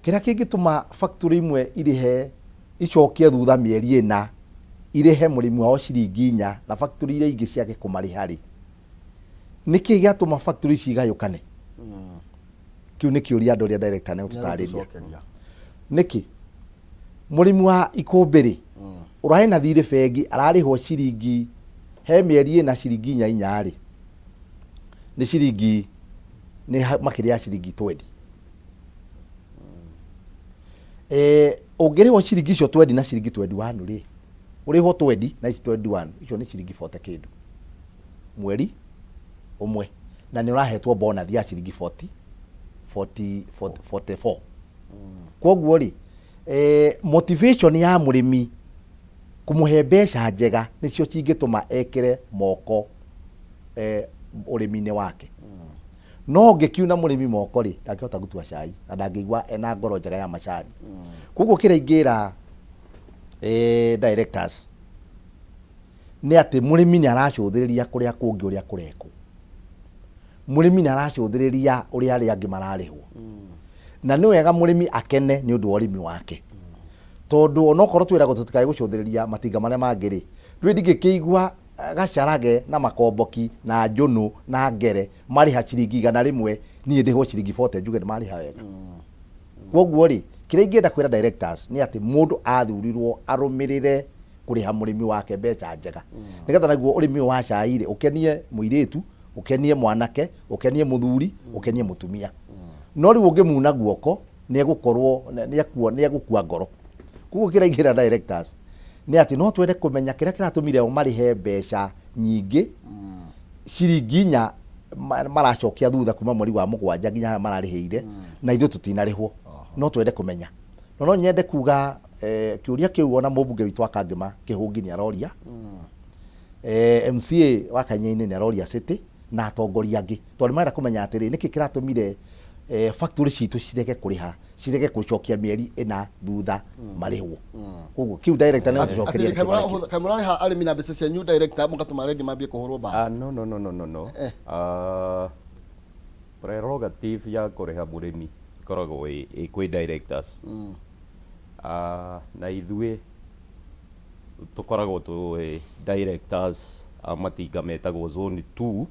kĩrĩa kĩngĩtũma factory imwe irihe icokie thutha mĩeri 4 irihe mũrĩmi wao ciringi 4 na factory iria ingĩ ciage kũmarĩha rĩ nĩkĩ gĩatũma factory cigayũkane? Kĩu nĩ kĩũria andũ arĩa director nĩ gũtũtarĩria. Nĩkĩ mũrĩmi wa Ikũmbĩ rĩ ũrahe na thirĩ bengi ararĩhwo ciringi he mĩeri 4 ciringi 4 rĩ nĩ ciringi nĩ makĩria ya ciringi 20. Ũngĩrĩhwo ciringi icio 20 na ciringi 21 rĩ ũrĩhwo 20 na 21 icio nĩ ciringi 40 kĩndũ mweri ũmwe na nĩ ũrahetwo bonus ya ciringi 44. Koguo rĩ motivation ya mũrĩmi kũmũhe mbeca njega nĩcio cingĩtũma ekĩre moko ũrĩmi-inĩ wake. No ngĩkiuna mũrĩmi moko rĩ ndangĩhota gũtua cai na ndangĩigua ena ngoro njega ya macani. Koguo kĩrĩa ingĩra directors nĩ atĩ mũrĩmi nĩ aracũthĩrĩria kũrĩa kũngĩ ũrĩa kũrekwo. Mũrĩmi nĩ aracũthĩrĩria ũrĩa arĩa angĩ mararĩhwo. Na nĩ wega mũrĩmi akene nĩ ũndũ wa ũrĩmi wake. Tondũ onokorwo twĩragwo tũtikae gũcũthĩrĩria matinga marĩa mangĩ rĩ rĩu ndingĩkĩigua Gacarage na Makomboki na Njũnũ na Ngere marĩha ciringi 100 niĩ ndĩhwo ciringi 40 njuge nĩ marĩha wega. Koguo rĩ kĩrĩa ingĩenda kwĩra directors nĩ atĩ mũndũ athurirwo arũmĩrĩre kũrĩha mũrĩmi wake mbeca njega nĩgetha naguo ũrĩmi wa cai rĩ ũkenie mũirĩtu ũkenie mwanake ũkenie mũthuri ũkenie mũtumia. No rĩu ũngĩmuna guoko nĩ egũkorwo nĩ egũkua ngoro. Koguo kĩrĩa ingĩra directors nĩ atĩ no twende kũmenya kĩrĩa kĩratũmire o marĩhe mbeca nyingĩ ciringi inya maracokia thutha kuma mweri wa mũgwanja nginya harĩa mararĩhĩire na ithuĩ tũtinarĩhwo. No twende kũmenya. No nyende kuga kĩũria kĩu ona mũmbunge witũ wa Kangema Kĩhũngi nĩ aroria, MCA wa Kanya-inĩ nĩ aroria City na atongoria angĩ, tondũ marenda kũmenya atĩrĩ nĩkĩ kĩratũmire factory citũ cirege kũrĩha, cirege gũcokia mĩeri ĩna thutha marĩhwo. Koguo kiu director nĩ atucokeria. Kamũrarĩha arĩmi na mbeca cia new director mũgatũma rĩngĩ mambie kũhũrwo mbara. No. Prerogative ya kũrĩha mũrĩmi ikoragwo kwĩ directors. Na ithuĩ tũkoragwo twĩ directors a matinga metagwo zone 2.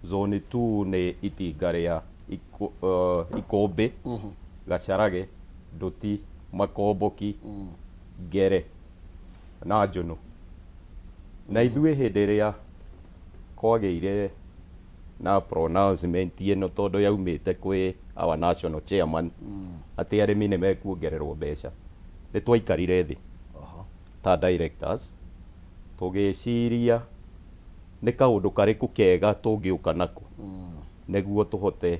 Zone 2 nĩ itinga rĩa Ikũmbĩ, Gacarage, Nduti, Makomboki, Ngere na Njũnũ. Na ithuĩ hĩndĩ ĩrĩa kwagĩire na pronouncement ĩno tondũ yaumĩte kwĩ our national chairman atĩ arĩmi nĩ mekuongererwo mbeca, nĩ twaikarire thĩ ta directors tũgĩciria nĩ kaũndũ karĩkũ kega tũngĩũka nako nĩguo tũhote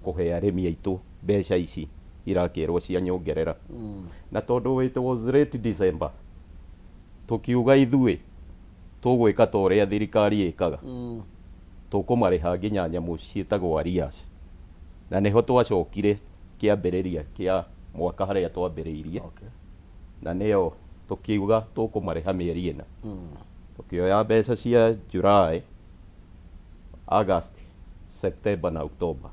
kũhe arĩmi aitũ mbeca ici irakĩrwo cia nyongerera. Na tondũ it was late December tũkiuga ithuĩ tũgwĩka ta ũrĩa thirikari ĩkaga, tũkũmarĩha nginya nyamũ ciĩtagwo arrears, na nĩho twacokire kĩambĩrĩria kĩa mwaka harĩa twambĩrĩirie, na nĩyo tũkiuga tũkũmarĩha mĩeri ĩna. Tukioya mbeca cia July, August, September na October.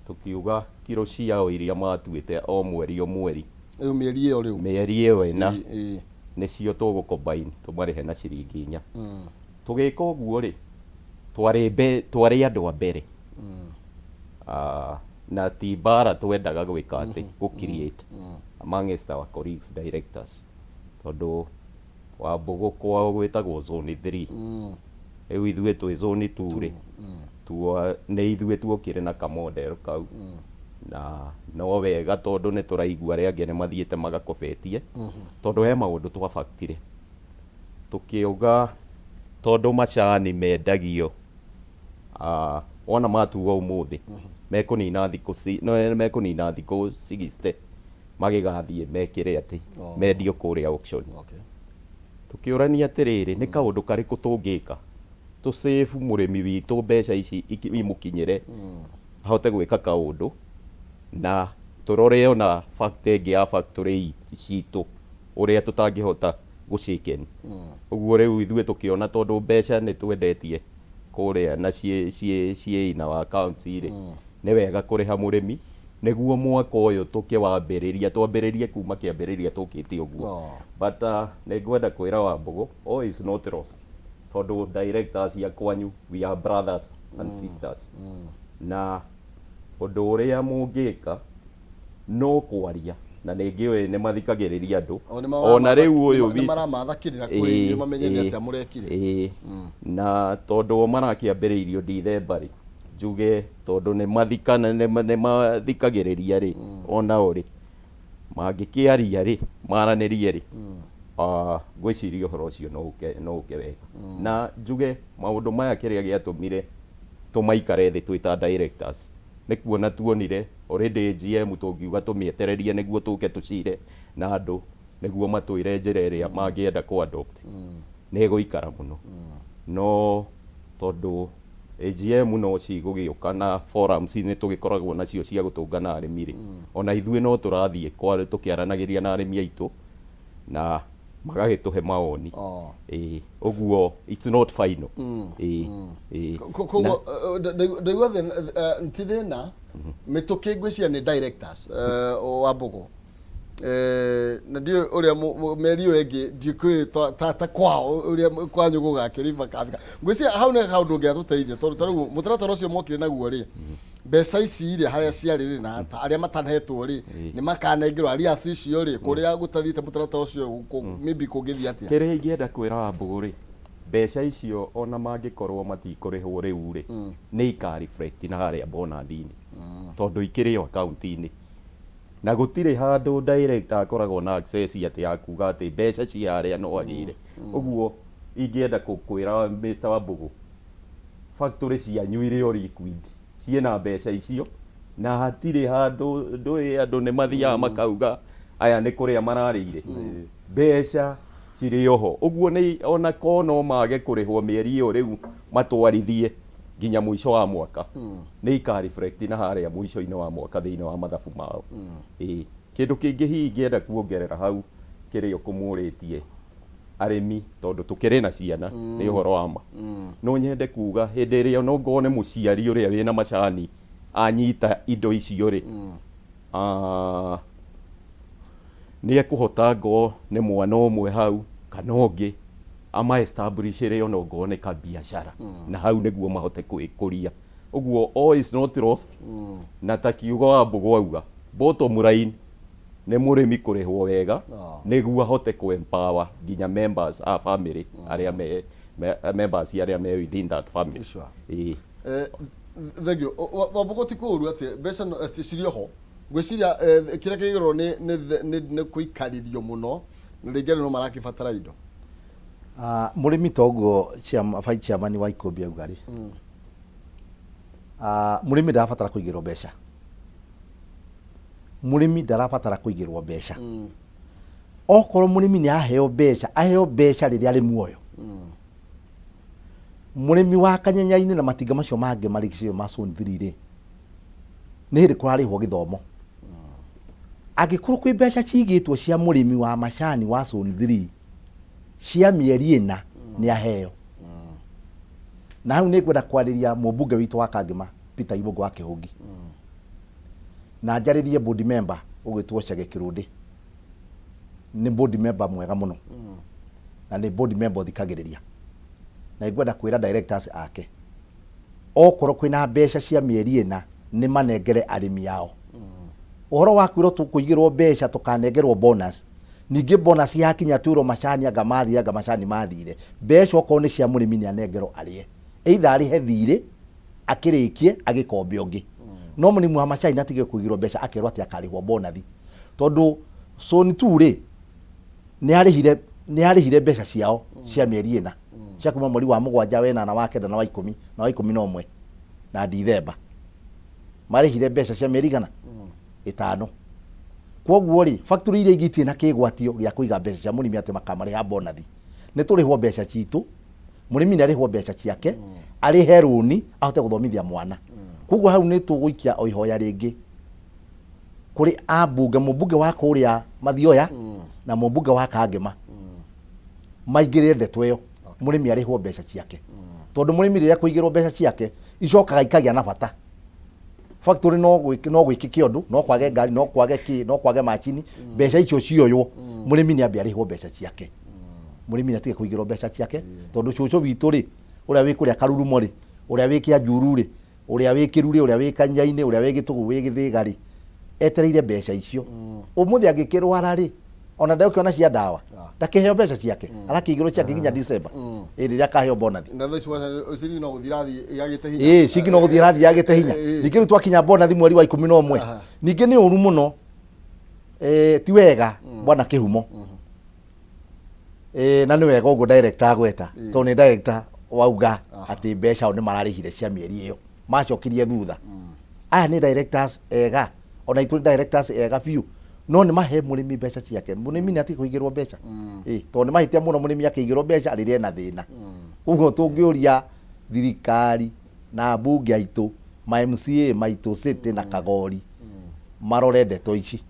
Tukiuga kiro ciao iria matuĩte o mweri o mweri. Rĩu mĩeri ĩyo rĩu. Mĩeri ĩyo ĩna nĩcio tũgũcombine tũmarĩhe na ciringi inya. Tũgĩka ũguo rĩ, twarĩ andũ a mbere. Na ti mbara twendaga gwĩka atĩ gũ-create amongst our colleagues directors. Tondũ Wambũgũ kwao gwĩtagwo zone 3. Rĩu ithuĩ twĩ zone 2 rĩ, nĩ ithuĩ tuokire na kamodel kau. Na no wega tondũ nĩ tũraigua arĩa angĩ nĩ mathiĩte magakobetie, tondũ he maũndũ twabaktire. Tũkiuga tondũ macani mendagio ona matuga ũmũthĩ mekũnina thikũ 60 magĩgathiĩ mekĩre atĩ mendio kũrĩa auction. Tukiũrania atĩrĩrĩ nĩ kaũndũ karĩkũ tũngĩka tũsave mũrĩmi witũ mbeca ici imũkinyĩre ahote gwĩka kaũndũ, na tũrore ona factory ĩngĩ ya factory citũ ũrĩa tũtangĩhota gũcikeni. Ũguo rĩu ithuĩ tũkĩona tondũ mbeca nĩ twendetie kũrĩa na ciĩ na wa accounts rĩ, nĩ wega kũrĩha mũrĩmi nĩguo mwaka ũyũ twambĩrĩrie kuma kĩambĩrĩria tũkĩte ũguo. But nĩ ngwenda kwĩra Wambũgũ, all is not lost, tondũ directors ya kwanyu we are brothers and sisters. Na ũndũ ũrĩa mũngĩka no kwaria, na nĩngĩũĩ nĩ mathikagĩrĩria andũ ona rĩu ũyũ nĩ maramathakĩrĩra kũrĩ mamenye nĩ atĩa mũrekire. Na tondũ marakĩambĩrĩirio December rĩ, njuge tondũ nĩ mathikagĩrĩria rĩ, onao rĩ mangĩkĩaria rĩ, maranĩrie rĩ, ngwĩciria ũhoro ũcio no ũke wega. Na njuge maũndũ maya kĩrĩa gĩatũmire tũmaikare thĩ twĩ ta directors nĩ kuona tuonire already GM tũngiuga tũmĩetererie nĩguo tũke tũcire na andũ nĩguo matwĩre njĩra ĩrĩa mangĩenda kũ adopt nĩ gũikara mũno. No tondũ AGM no cigũgĩũka na forums nĩ tũgĩkoragwo nacio cia gũtũngana arĩmi rĩ, ona ithuĩ no tũrathiĩ tũkĩaranagĩria na arĩmi aitũ na magagĩtũhe mawoni. Ũguo it's not final. Koguo ndaigua ti thĩna mĩtũkĩ ngwĩciria nĩ directors Wambũgũ. Na ndiũ ũrĩa meri ũyũ ĩngĩ ndikwĩ ta kwao ũrĩa kwanyu gũgakĩriba kabika. Ngwĩciria hau nĩ kaũndũ ũngĩatũteithia tondũ tarĩu mũtaratara ũcio mokire naguo rĩ, mbeca ici irĩa harĩa ciarĩ rĩ na arĩa matahetwo rĩ nĩ makanengerwo arrears icio rĩ, kũrĩa gũtathiĩte mũtaratara ũcio maybe kũngĩthiĩ atĩa. Kĩrĩa ingĩenda kwĩra Wambũgũ rĩ, mbeca icio ona mangĩkorwo matikũrĩhwo rĩu rĩ, nĩ ika reflect na harĩa bonus-inĩ tondũ ikĩrĩ o account-inĩ. na gutire handu director akoragwo na access ati ya kuga ati mbeca ciaria no agire uguo ingienda kukwira Mr. Wambugu factory cianyu iri o liquid ciena mbeca icio na hatire handu ndui andu ni mathiaga makauga aya ni kuria mararire mbeca ciri oho uguo ni ona kono mage kurihwo mieri iyo riu matwarithie nginya mwisho wa mwaka ni ika reflect na haria mwisho-ini wa mwaka thiini wa mathabu mao kindu kingi hihi ngienda kuongerera hau kirio kumuritie arimi tondu tukiri na ciana ni uhoro wa ma no nyende kuga hindi iria no ngone muciari uria wina macani anyita indo icio ri ni ekuhota ngo ni mwana umwe hau kana ungi ama establish ire ono ngone ka biashara na hau niguo mahote kwikuria uguo all is not lost na takiugo Wambugu auga bottom line ni murimi kurihwo wega niguo ahote ku empower nginya members a family aria members aria me within that family thank you Wambugu tikuru ati mbeca cirioho gwiciria kira kigiro ni kuikaririo muno na ringene no marakibatara indo murimi toguo vice chairman wa Ikumbi auga ri murimi ndarabatara kuigirwo mbeca murimi ndarabatara kuigirwo mbeca okorwo murimi ni aheo mbeca riria ari muoyo murimi wa Kanyenya-ini na matinga macio mangi marigicio ma Zone 3 ri ni hindi kurarihwo githomo angikorwo kwi mbeca cigitwo cia murimi wa macani wa Zone 3 cia mieri ina ni aheo na hau ni ngwenda kwariria mumbunge witu wa Kangema Peter Ibungu wa Kihungi na njaririe board member ugwitwo Chege Kirundi ni board member mwega muno na ni board member thikagiriria na ngwenda kwira directors ake okorwo kwina mbeca cia mieri ina ni manengere arimi yao uhoro wa kwirwo tukuigirwo mbeca tukanengerwo bonus ningi bonus yakinya twiro macani anga macani mathire mbeca okorwo ni cia murimi ni anengerwo arie either arihe thire akirikie agikombe ungi no murimi wa macani natige kuigirwo mbeca akerwo ati akarihwo bonus tondu Zone 2 ri ni arihire mbeca ciao cia mieri ina cia kuma mweri wa mugwanja wena na wa kenda na wa 10 na wa 11 na Dithemba marihire mbeca cia mieri gana 5 kwoguo ri factory iria igitie na kigwatio gya kuiga mbeca cia murimi ati makamariha bonus ni turihwo mbeca citu murimi ni arihwo mbeca ciake arihe runi ahote guthomithia mwana kwoguo hau ni tuguikia o ihoya ringi kuri ambunge mumbunge wa kuria Mathioya na mumbunge wa Kangema maingirire ndeto iyo murimi arihwo mbeca ciake tondu murimi riria kuigirwo mbeca ciake icokaga ikagia na bata factory no gwiki kiondu no kwage ngari no kwage machini mbeca icio cioywo murimi ni ambi arihwo mbeca ciake murimi natige kuigirwo mbeca ciake tondu cucu witu ri uria wi kuria Karurumo ri uria wi Kianjuru ri uria wi Kiruri uria wi Kanya-ini uria wi Gitugu wi Githiga ri etereire mbeca icio umuthi angikirwara ri ona ndakiona cia ndawa ndakiheo mbeca ciake arakigirwo ciake nginya December riria kaheo bonus na thaici ciri no guthirathi yagite hinya cingi no guthirathi yagite hinya ningi ritu akinya bonus mweri wa 11 ningi ni uru muno ti wega bwana Kihumo na ni wega ugo director agweta to ni director wauga ati mbeca ni mararihire cia mieri iyo macokirie thutha aya ni directors ega ona itu directors ega biu no ni mahe murimi mbeca ciake murimi ni ati kuigirwo mbeca to ni mahitia muno murimi akigirwo mbeca ririe na thina ugo tungiuria thirikari na bunge aitu ma MCA maitu city na Kagori marore ndeto ici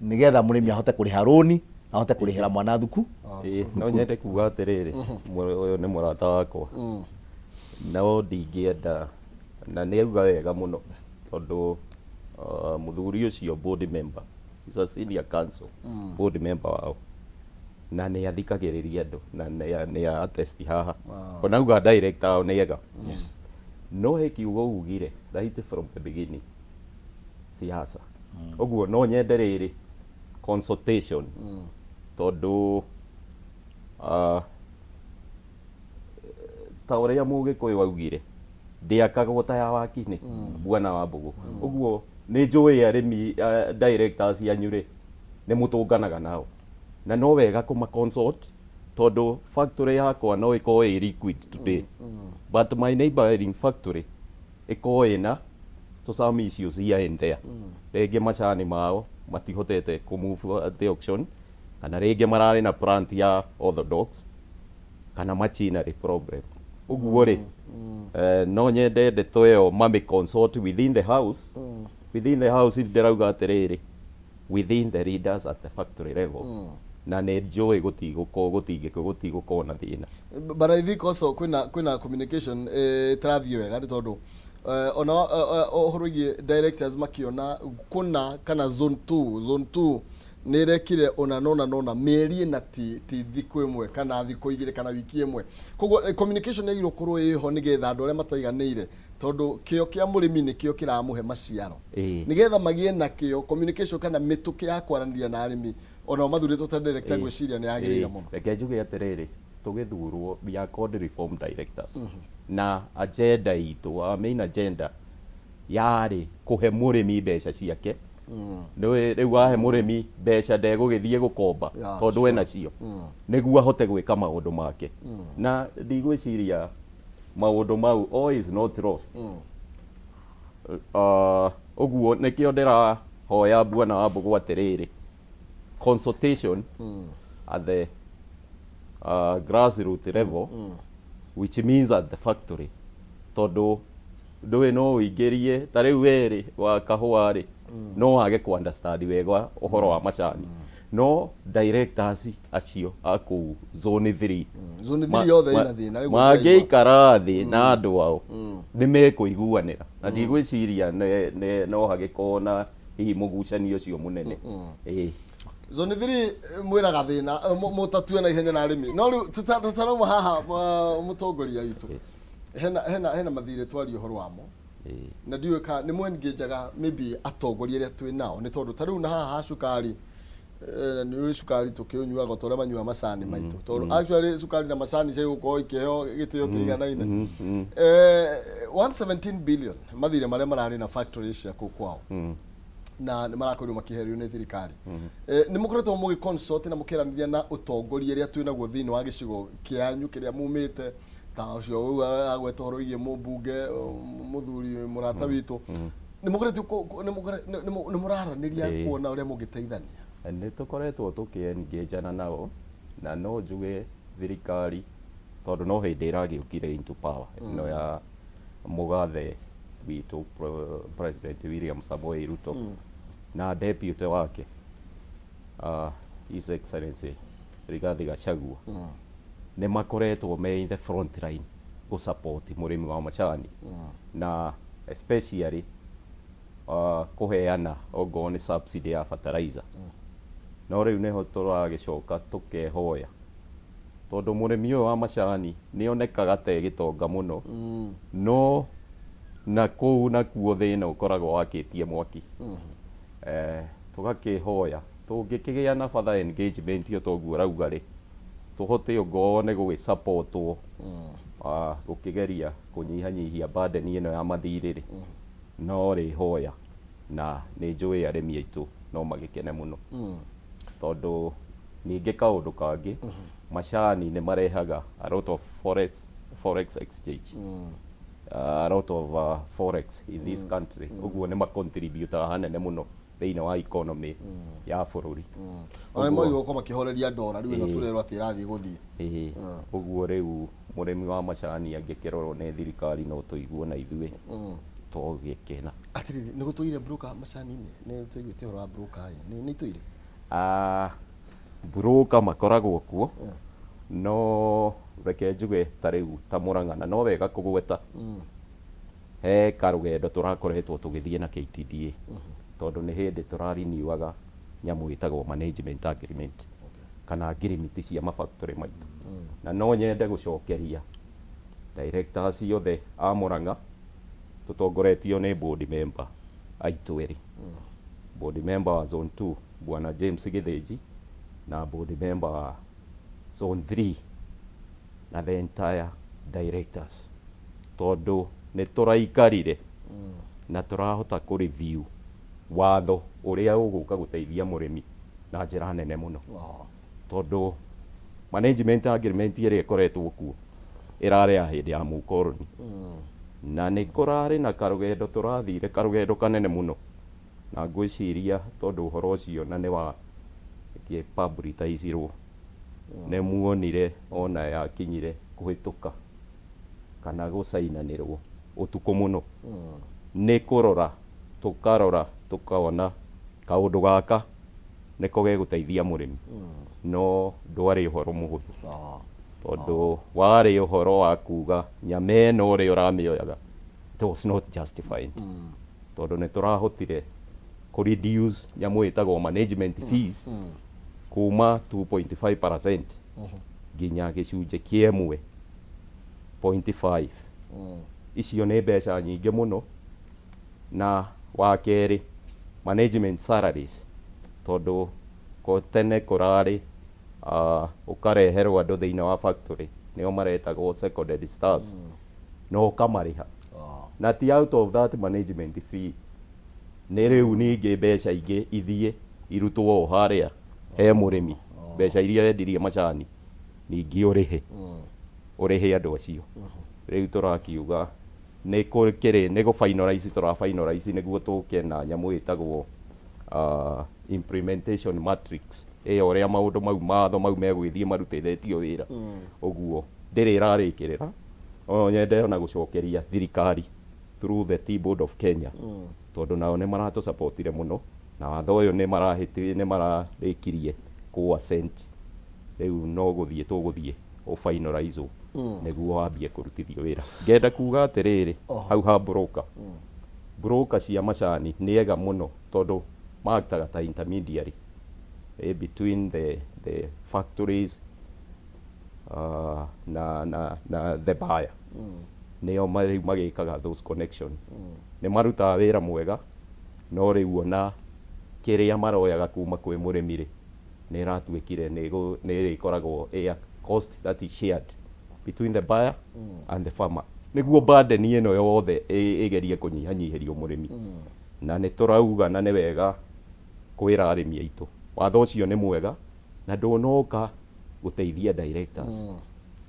nigetha murimi ahote kuriha roni ahote kurihira mwana thuku no nyende kuga atiriri uyu ni murata wakwa no ndingienda na ni auga wega muno tondu muthuri ucio board member is a senior council board member wao na ni athikagiriria andu na ni attest haha ona uga director wao ni ega no hekiugo ugire right from the beginning siasa uguo no nyende riri consultation tondu ta uria Mugikuyu augire ndiakagota ya wakini bwana wa Mbugu uguo ni njui arimi directors yanyu ni mutunganaga nao na no wega kuma consult tondu factory yakwa no iko i liquid today but my neighboring factory iko ina so some issues here and there rege macani mao matihotete ku move at the auction kana rege marari na plant ya orthodox kana machinery problem uguo ri no nyendete tweo mami consult within the house ndirauga atiriri within the leaders at the factory level na nä njå gå tigå na thä na but I think also kwina communication trathiä wega nä tondå ona horo directors makiona kuna kana zone 2 nä rekire ona nona mĩeri na ti thikũ ĩmwe kana thikũ igĩrĩ kana wiki ĩmwe koguo communication yagĩrĩirwo korwo ĩho nĩgetha andũ arĩa mataiganĩire tondũ kĩo kĩa mũrĩmi nĩkĩo kĩramũhe maciaro nĩgetha magĩe na kĩo communication kana mĩtũkĩ ya kwaranĩria na arĩmi ona mathurĩtwo ta director gwĩciria nĩ yagĩrĩire mũno reke njuge atĩrĩrĩ tũgĩthurwo we are called reform directors na agenda itũ our main agenda yarĩ kũhe mũrĩmi mbeca ciake rĩu wahe mũrĩmi mbeca ndegũgĩthiĩ gũkomba tondũ ena cio nĩguo ahote gwĩka maũndũ make na ndigwĩciria maũndũ mau all is not lost ũguo nĩkĩo ndĩrahoya bwana wa Mbugu atĩrĩrĩ consultation at the grassroots level which means at the factory tondũ ndũĩ no ũingĩrie ta rĩu werĩ wa kahũa rĩ no wage ku understand wega ũhoro wa macani no directors acio a kũu zone 3 yothe ina thĩna rĩu mangĩikara thĩ na andũ ao nĩ mekũiguanĩra na ndigwĩciria no hagĩkorwo na hihi mũgucanio ũcio mũnene zone 3 mwĩraga thĩna mũtatue na ihenya na arĩmi no rĩu tũtarauma haha mũtongoria witũ hena mathirĩ twaria ũhoro wamo na ndiũĩ ka nĩ mwengaga maybe atongoria arĩa twĩ nao nĩ tondũ ta rĩu na haha cukari nĩ cukari tũkĩũnyuaga ta ũrĩa manyua macani maitũ tondũ actually cukari na macani cigũkorwo ikĩheo gĩtĩo kĩiganaine 117 billion mathirĩ marĩa mararĩ na factory cia kũu kwao na nĩ marakorirwo makĩherio nĩ thirikari nĩ mũkoretwo mũgĩconsult na mũkĩaranĩria na ũtongoria arĩa twĩ naguo thĩinĩ wa gĩcigo kĩanyu kĩrĩa mumĩte ta ũcio ũyũ agweta ũhoro wĩgiĩ mũmbunge mũthuri mũrata witũ nĩ mũraranĩria kuona ũrĩa mũngĩteithania nĩ tũkoretwo tũkĩengagana nao na no njuge thirikari tondũ no hĩndĩ ĩragĩũkire into power ĩno ya mũgathe witũ President William Samoei Ruto na deputy wake His Excellency Rigathi Gachagua nĩ makoretwo me in the front line ku support mũrĩmi wa macani na especially kuheana ogo ni subsidy ya fertilizer no rĩu nĩho tũragĩcoka tũkehoya tondũ mũrĩmi ũyũ wa macani nĩ onekaga ta gĩtonga mũno no na kũu nakuo thĩna ũkoragwo wakĩtie mwaki tũgakĩhoya tũngĩkĩgĩa na further engagement ĩyo toguo ũrauga rĩ tũhote ogo nĩ gũgĩsupportwo gũkĩgeria kũnyihanyihia burden ĩno ya mathirĩ rĩ no rĩhoya na nĩ njũĩ arĩmi aitũ no magĩkene mũno tondũ ningĩ kaũndũ kangĩ macani nĩ marehaga a lot of forex exchange a lot of forex in this country ũguo nĩ macontribute hanene mũno thĩinĩ wa economy ya bũrũri ona moyo kwa makihoreria ndora rĩu ĩno tũrerwo atĩ ĩrathiĩ gũthiĩ ũguo rĩu mũrĩmi wa macani angĩkĩrorwo nĩ thirikari no tũiguo na ithuĩ tũgĩkena atĩrĩrĩ nĩ gũtũire broker macani-inĩ nĩ tũiguĩte ũhoro wa broker nĩ itũire broker makoragwo kuo no reke njuge ta rĩu ta Mũrang'a no wega kũgweta he karũgendo tũrakoretwo tũgĩthiĩ na KTDA tondũ nĩ hĩndĩ tũrariniuaga nyamũ ĩtagwo management agreement kana ngirimiti cia mafactory maitũ na no nyende gũcokeria directors ciothe a Mũrang'a tũtongoretio nĩ board member aitũ erĩ board member wa zone 2 bwana James Githĩnji na board member wa zone 3 na the entire directors tondũ nĩ tũraikarire na tũrahota kũ review watho ũrĩa ũgũka gũteithia mũrĩmi na njĩra nene mũno. Tondũ management agreement ĩrĩa ĩkoretwo kuo ĩrarĩ ya hĩndĩ ya mũkoroni. Na nĩ kũrarĩ na karũgendo tũrathire, karũgendo kanene mũno. Na ngwĩciria tondũ ũhoro ũcio na nĩ wa publicizirwo nĩ muonire ona yakinyire kũhĩtũka kana gũcainanĩrwo ũtukũ mũno. Nĩ kũrora tũkarora tũkaona kaũndũ gaka nĩko gegũteithia mũrĩmi, no ndwarĩ ũhoro mũhũthũ. Tondũ warĩ ũhoro wa kuga nyama ĩno ũrĩa ũramĩoyaga it was not justified. Tondũ nĩ tũrahotire kũ reduce nyamũ ĩtagwo management fees kuma 2.5% nginya gĩcunjĩ kĩa 1.5. Icio nĩ mbeca nyingĩ mũno. Na wa kerĩ management salaries, tondũ tene kũrarĩ ũkareherwo andũ thĩinĩ wa factory nĩo maretagwo secondary staffs no ũkamarĩha. Na ti out of that management fee, nĩ rĩu ningĩ mbeca ingĩ ithiĩ irutwo harĩa he mũrĩmi, mbeca iria wendirie macani ningĩ ũrĩhe andũ acio. Rĩu tũrakiuga nĩ gũ-finalize tũra-finalize nĩguo tũke na nyamũ ĩtagwo implementation matrix ĩyo ũrĩa maũndũ mau matho mau megwĩthiĩ marutithĩtio wĩra. Ũguo ndĩrĩ ĩrarĩkĩrĩra, no nyende ona gũcokeria thirikari through the Tea Board of Kenya, tondũ nao nĩ maratũ-support mũno na watho ũyũ nĩ mararĩkirie kũ-assent. Rĩu no gũthiĩ tũgũthiĩ ũ-finalize nĩguo wambie kũrutithio wĩra. Ngenda kuga atĩrĩrĩ, hau ha broker cia macani nĩ ega mũno tondũ marutaga ta intermediary between the factories na the buyer. Nĩo magĩkaga those connection. Nĩ marutaga wĩra mwega, no rĩu ona kĩrĩa maroyaga kuma kwĩ mũrĩmi-rĩ nĩ ĩratuĩkire nĩ ĩkoragwo cost that is shared between the buyer and the farmer. Nĩguo burden ĩno yothe ĩgerie kũnyihanyihĩrio mũrĩmi. Na nĩ tũrauga na nĩ wega kwĩra arĩmi aitũ watho ũcio nĩ mwega na ndũnoka gũteithia directors,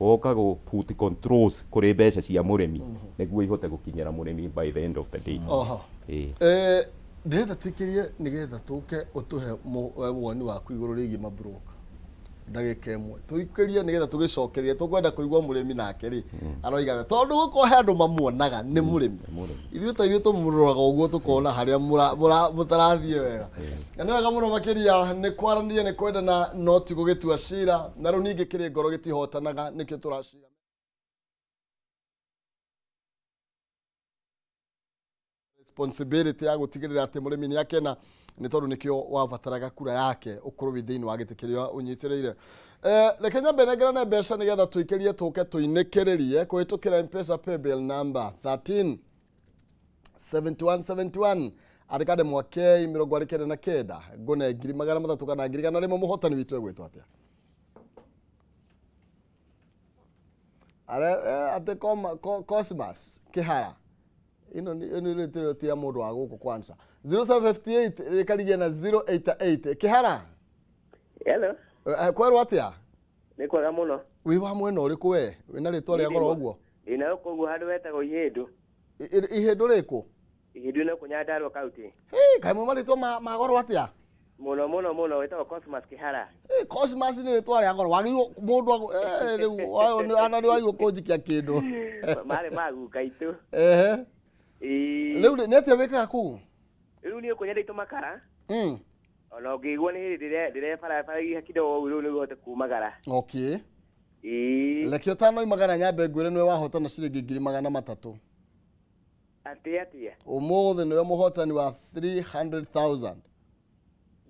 woka gũ-put controls kũrĩ mbeca cia mũrĩmi nĩguo ihote gũkinyĩra mũrĩmi by the end of the day. Ndĩrenda twĩkĩrie nĩgetha tũke ũtũhe woni waku igũrũ rĩgiĩ mabroka ndagĩka ĩmwe twĩkĩrie nĩgetha tũgĩcokerie. Tũkwenda kũigua mũrĩmi nake-rĩ aroiga tondũ gũkorwo he andũ mamuonaga nĩ mũrĩmi, ithuĩ tũmũroraga ũguo tũkona harĩa mũtarathiĩ wega. Na nĩ wega mũno makĩria nĩ kwaranĩria nĩ kwendana no ti gũgĩtua cira, na rĩu ningĩ kĩrĩ ngoro gĩtihotanaga nĩkĩo tũracira. Responsibility ya gũtigĩrĩra atĩ mũrĩmi nĩ akena, nĩ tondũ nĩkĩo wabataraga kura yake ũkorwo wĩ thĩinĩ wa gĩtĩ kĩrĩa ũnyitĩrĩire. Reke nyambe nengerane mbeca nĩgetha tũikĩrie tũke tũinĩkĩrĩrie kũhĩtũkĩra M-Pesa paybill number 137171 arĩkade mwakei 29 ngone 300 kana 100 mũhotani witũ egwĩtwo atĩa? Ate Cosmas Kihara ino nĩ tia mũndũ wa gũkũ kwanza 0758 rĩkarigia na 088 Kihara. Hello. Kwerwo atĩa? Nĩ kwega mũno. Wĩ wa mwena ũrĩkũ we? Wĩna rĩtwa rĩa goro ũguo? Ina ũguo handũ wetagwo Ihĩndũ. Ihĩndũ rĩkũ? Ihĩndũ nĩ kũ Nyandarua County. Kaĩ mwe marĩtwa magoro atĩa? Mũno wetagwo Cosmas Kihara. Cosmas nĩ rĩtwa rĩa goro. Wagĩrĩirwo mũndũ rĩu ana nĩ wagĩrĩirwo kũnjikia kĩndũ. Marĩ maguka itũ. Rĩu nĩ atĩa wĩkaga kũu? Rĩu niĩ kũnyendete makara. Ona ũngĩigua nĩ hĩndĩ ndĩrebara iha kidogo rĩu nĩguo hote kumagara. Okay. Reke ũtanoimagara nyambe ngwĩre nĩwe wahotana ciringi 300,000. Atĩa? Ũmũthĩ nĩwe mũhotani wa 300,000.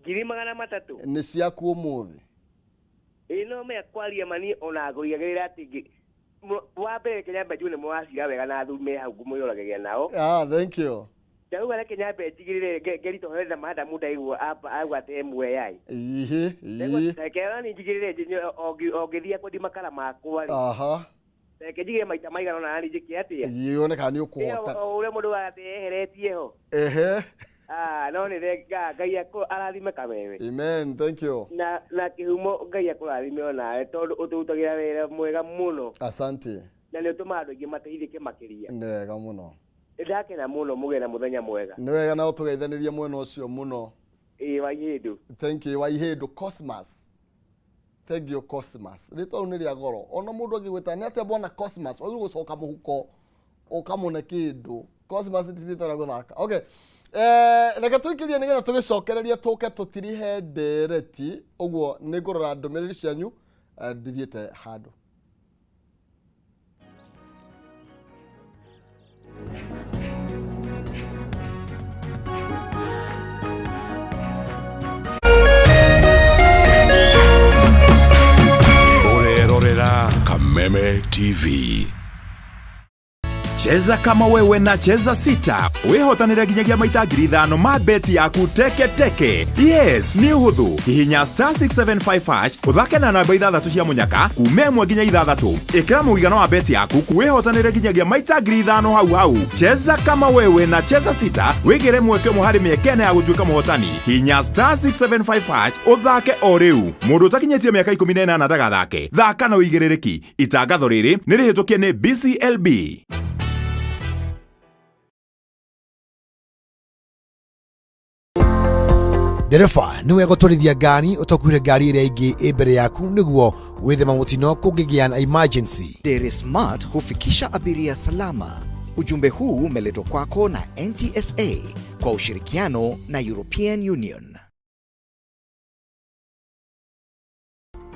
300,000? Nĩ ciaku ũmũthĩ. No me kwaria mani ona ngũigagĩrĩra atĩ wa mbere Kenyambe njuge nĩ mwacira wega na thume hau ngũmũyũragagia nao. Thank you. Rĩu wale Kenyambe njigĩrĩre ngeritoherera mahanda mũndaigu agwa te mweyai. Reke ni njigĩrĩre o ngĩthia kwendi makara makwa rĩ. reke njige maita maigana na nani njike atia yone kana ukuhota ule mundu ateheretie ho no ni renga ngai arathime kawewe amen thank you na kihumo ngai akurathime ona tondu ututagira wira mwega muno asante na ni utuma andu ingi mateithike makiria ndega muno ndakena muno mugena muthenya mwega ni wega na utugeithanirie mwena ucio muno waihindu thank you waihindu Cosmas thank you Cosmas rito ni ria goro ona mundu angigwita ni atia bona Cosmas wagire gucoka muhuko ukamune kindu Cosmas titito na guthaka okay reka tuikirie nigetha tugicokereria tuke tutirihe ndereti uguo ni ngurora ndumiriri cianyu ndithiete handu Urerorera Kameme TV. Cheza kama wewe na cheza sita. Wehotanira ginyagia maita 5,000 ma beti yaku teke teke. Yes, ni uhuthu. Hihinya *675# uthake na namba 6 cia munyaka kume mwe ginya 6. Ikira muigano wa beti yaku kuwehotanira ginyagia maita 5,000 hau hau. Cheza kama wewe na cheza sita. Wigire mweke muhari miekene ya gutuika muhotani. Hihinya *675# uthake o riu. Mundu utakinyetie miaka 18 ndagathake. Thaka na uigirereki. Itangatho riri ni rihitukie ni BCLB. Dereva niwe gutwarithia ngari utakuire ngari iria ingi imbere yaku niguo withema mutino kungigia na emergency. Dere Smart hufikisha abiria salama. Ujumbe huu umeletwa kwako na NTSA kwa ushirikiano na European Union.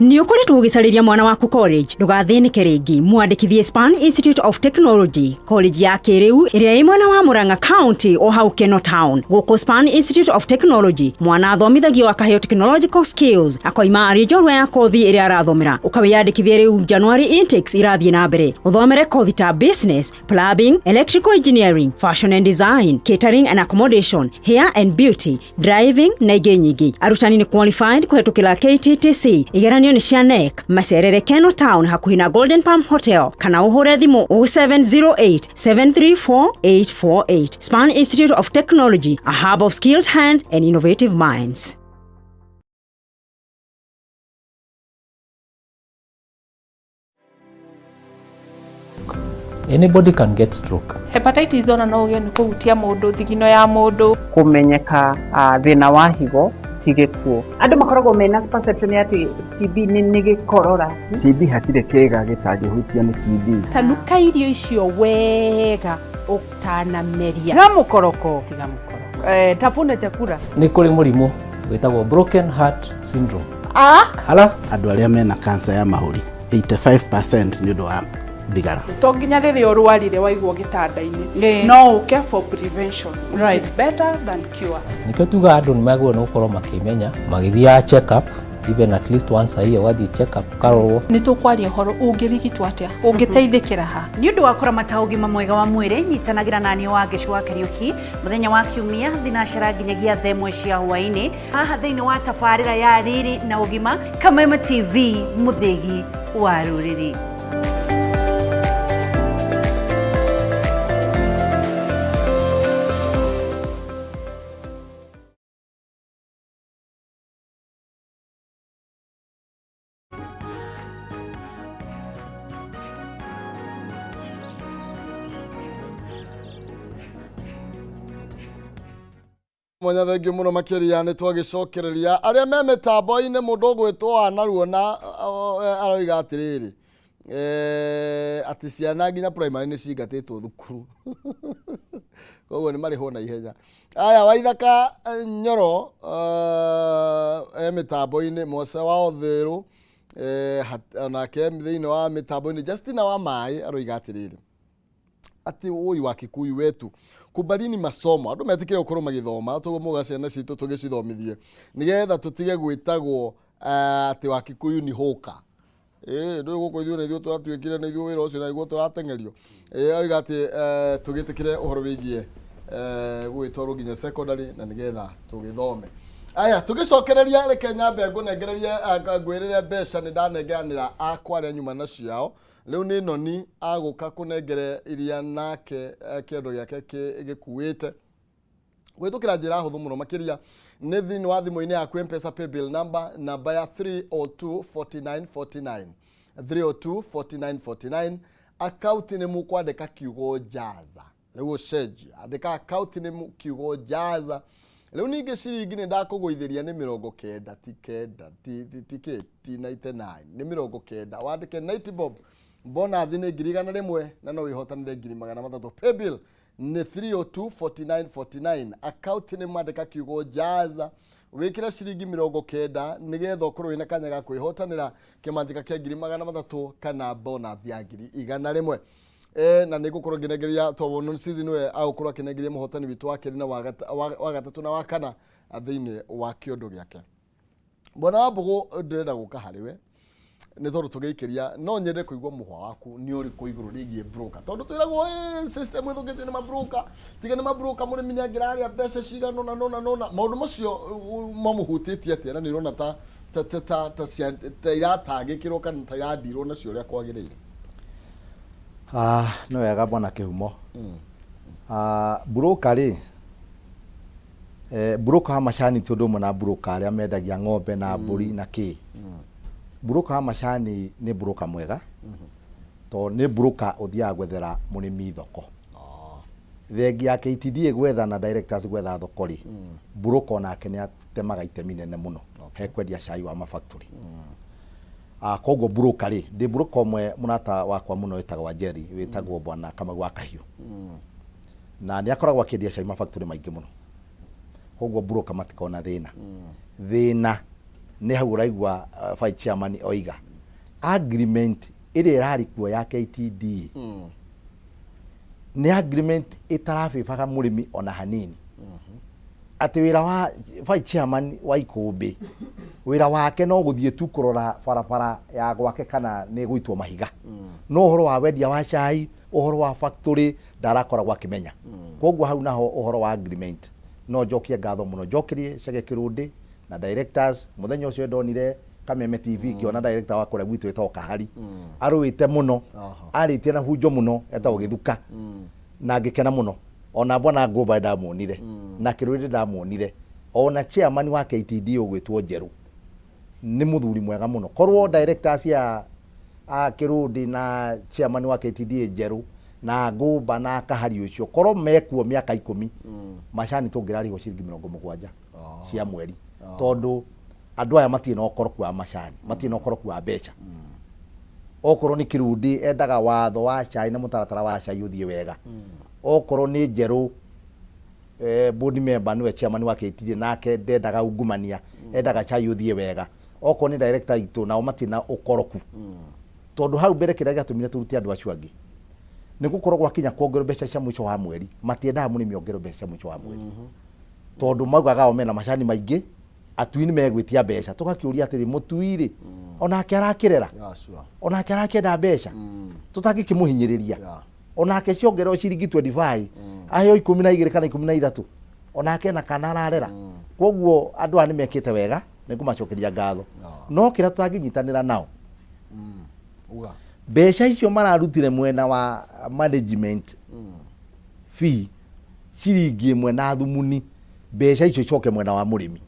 Ni ukoretwo ugicariria mwana waku college ndugathinike ringi mwandikithie Span Institute of Technology college ya kiriu iria ĩ mwena wa Murang'a County o hau Keno Town. Guku Span Institute of Technology mwana athomithagio akaheo technological skills akoima ari njorua ya kothi iria arathomera ukawiyandikithie riu January intakes irathie na mbere uthomere kothi ta business, plumbing, electrical engineering, fashion and design, catering and accommodation, hair and beauty, driving na ingĩ nyingĩ. Arutani ni qualified kuhetukira KTTC igeranio ni cia NEC. Macerere Keno Town hakuhi na Golden Palm Hotel kana uhure thimu 0708-734-848. Span Institute of Technology, a hub of skilled hands and innovative minds. Anybody can get stroke. Hepatitis ona no uge ni kuhutia mundu thigino ya mundu kumenyeka thina wa higo tigikuo andu makoragwo mena perception ati TB ni gikorora. TB hatire kega gitangihutia ni TB. Tanuka irio icio wega utanameria tiga mukoroko tafuna chakula Ni kuri murimu witagwo broken heart syndrome. Hala andu aria mena cancer ya mahuri 85% ni undu wa thigara. To nginya riria urwarire waigwo gitanda-ini no uke for prevention, right? It's better than cure. Nikio tuga andu ni magwo no korwo makimenya magithia check up even at least once a year wathi check up karorwo ni tukwaria horo ungirigitwo atia ungiteithikira ha Ni undu wa kuramata ugima mwega wa mwiri nyitanagira nani wa Gicua Kariuki muthenya wa kiumia thinacera nginyagia themwe cia hwaini haha thiini wa tabarira ya riri na ugima Kameme TV muthigi wa ruriri. Mwanya thengiũ mũno makĩria nĩ twagicokereria arĩa me mĩtambo-inĩ mũndũ ũgwĩtwo Anaruona aroiga atĩrĩrĩ atĩ ciana nginya primary nĩ cingatĩtwo thukuru koguo nĩ marĩhwo na ihenya. Aya Waithaka Nyoro e mĩtambo-inĩ Mose wa Otherũ onake thĩinĩ wa mĩtambo-inĩ Justina wa Maĩ aroiga atĩrĩrĩ ati ui wa Kikuyu wetu kubalini masomo andu metikire ukorwo magithoma tugo muga ciana citu tugicithomithie nigetha tutige gwitagwo ati wa Kikuyu ni hoka ndu guko ithuĩ na ithuĩ twatuĩkire na ithuĩ wĩra ũcio na ithuĩ tũratengerio oiga ati tũgĩtĩkire ũhoro wĩgiĩ gwĩtwarwo nginya secondary na nigetha tũgĩthome. aya tugicokereria reke nyambe ngunengereria ngwirire mbeca ni ndanenganira akware nyuma na ciao riu ni noni aguka kunengere iria nake kendo giake gikuite gwitukira njira huthu muno makiria ni thini wa thimu-ini yaku M-Pesa paybill number ya 3024949 3024949 account ni mukwandika kiugo jaza riu cenjia andika account ni kiugo jaza riu ningi ciringi ni ndakugwithiria ni 90 ti 99 ni 90 wandike 90 bob bonus ni 100 na no wihotanire 300 paybill ni 3024949 account ni mwandika kiugo jaza wikira ciringi 90 nigetha ukorwo ina kanya ga kwihotanira kimanjika kia 300 kana bonus ya 100 na nigukorwo nginegeria tobonu season we agukorwo akinegeria muhotani witu wa keri na wa gatatu na wa kana thiini wa kiondo giake bona mbugu ndirenda guka hariwe ni tondu tugiikiria no nyende kuigwa muhwa waku ni uri kuiguru rigie broker tondu twiragwo system ithungitio ni mabroker tiga ni mabroker muri minya ngiraria mbeca cigano na nona maundu macio mamuhutitie atia na ni rona ta iratangikirwo kana ta iradirwo nacio uria kwagiriire. No wega bwana Kihumo. Broker ri broker macani ti undu na broker aria mendagia ng'ombe na mburi na ki. Broker macani ni broker mwega. To ni broker uthia gwethera murimi thoko. Thegi ya KTDA gwetha na directors gwetha thoko ri. Broker onake ni atemaga itemi nene muno he kwendia cai wa mafactory. Koguo broker ri ndi broker mwe munata wakwa muno wetagwa Jerry wetagwo bwana Kamagwa Kahiu na ni akoragwa akendia cai mafactory maingi muno koguo broker matikona thina ni hau uraigwa vice chairman oiga agreement ire irari kuo ya KTD ni agreement itarabibaga murimi ona hanini ati wira wa vice chairman wa Ikumbi wira wake no guthie tu kurora barabara ya gwake kana ni guitwo mahiga no horo wa wendia wa cai uhoro wa factory ndarakora gwa kimenya koguo hau naho uhoro wa agreement no jokie ngatho muno jokirie Chege Kirundi na directors muthenya ucio ndonire Kameme TV kiona director wa kore gwitu etwo Kahari aruite muno aritie na hunjo muno etwo Githuka na ngikena muno ona bwana Ngumba ndamuonire na Kirundi ndamuonire ona chairman wa KTD ugwitwo Njeru ni muthuri mwega muno korwo directors ya Kirundi na chairman wa KTD Njeru na Ngumba na Kahari ucio korwo mekuo miaka 10 macani tungirari go ciringi 70 cia mweri tondu andu aya matie no koroku wa macani matie no koroku wa mbeca okorwo ni Kirundi endaga watho wa cai na mutaratara wa cai uthie wega okorwo ni Njeru board member niwe chairman wa KTD nake ndendaga ungumania endaga cai uthie wega okorwo ni director itu na matie na ukoroku tondu hau mbere kira gatumire turuti andu acio angi ni gukorwo gwakinya kuongerwo mbeca cia mwico wa mweri matiendaga murimi ongerwo mbeca cia mwico wa mweri tondu maugaga o mena macani maingi atuini megwitia mbeca tugakiuria atiri mutuiri onake arakirera onake arakenda mbeca tutagikimuhinyiriria onake ciongerwo ciringi 25 aheo 12 kana 13 onake na kana ararera koguo andu ani mekite wega nigumacokeria ngatho no kira tutanginyitanira nao mbeca icio mararutire mwena wa management fee ciringi mwena thumuni mbeca icio icoke mwena wa murimi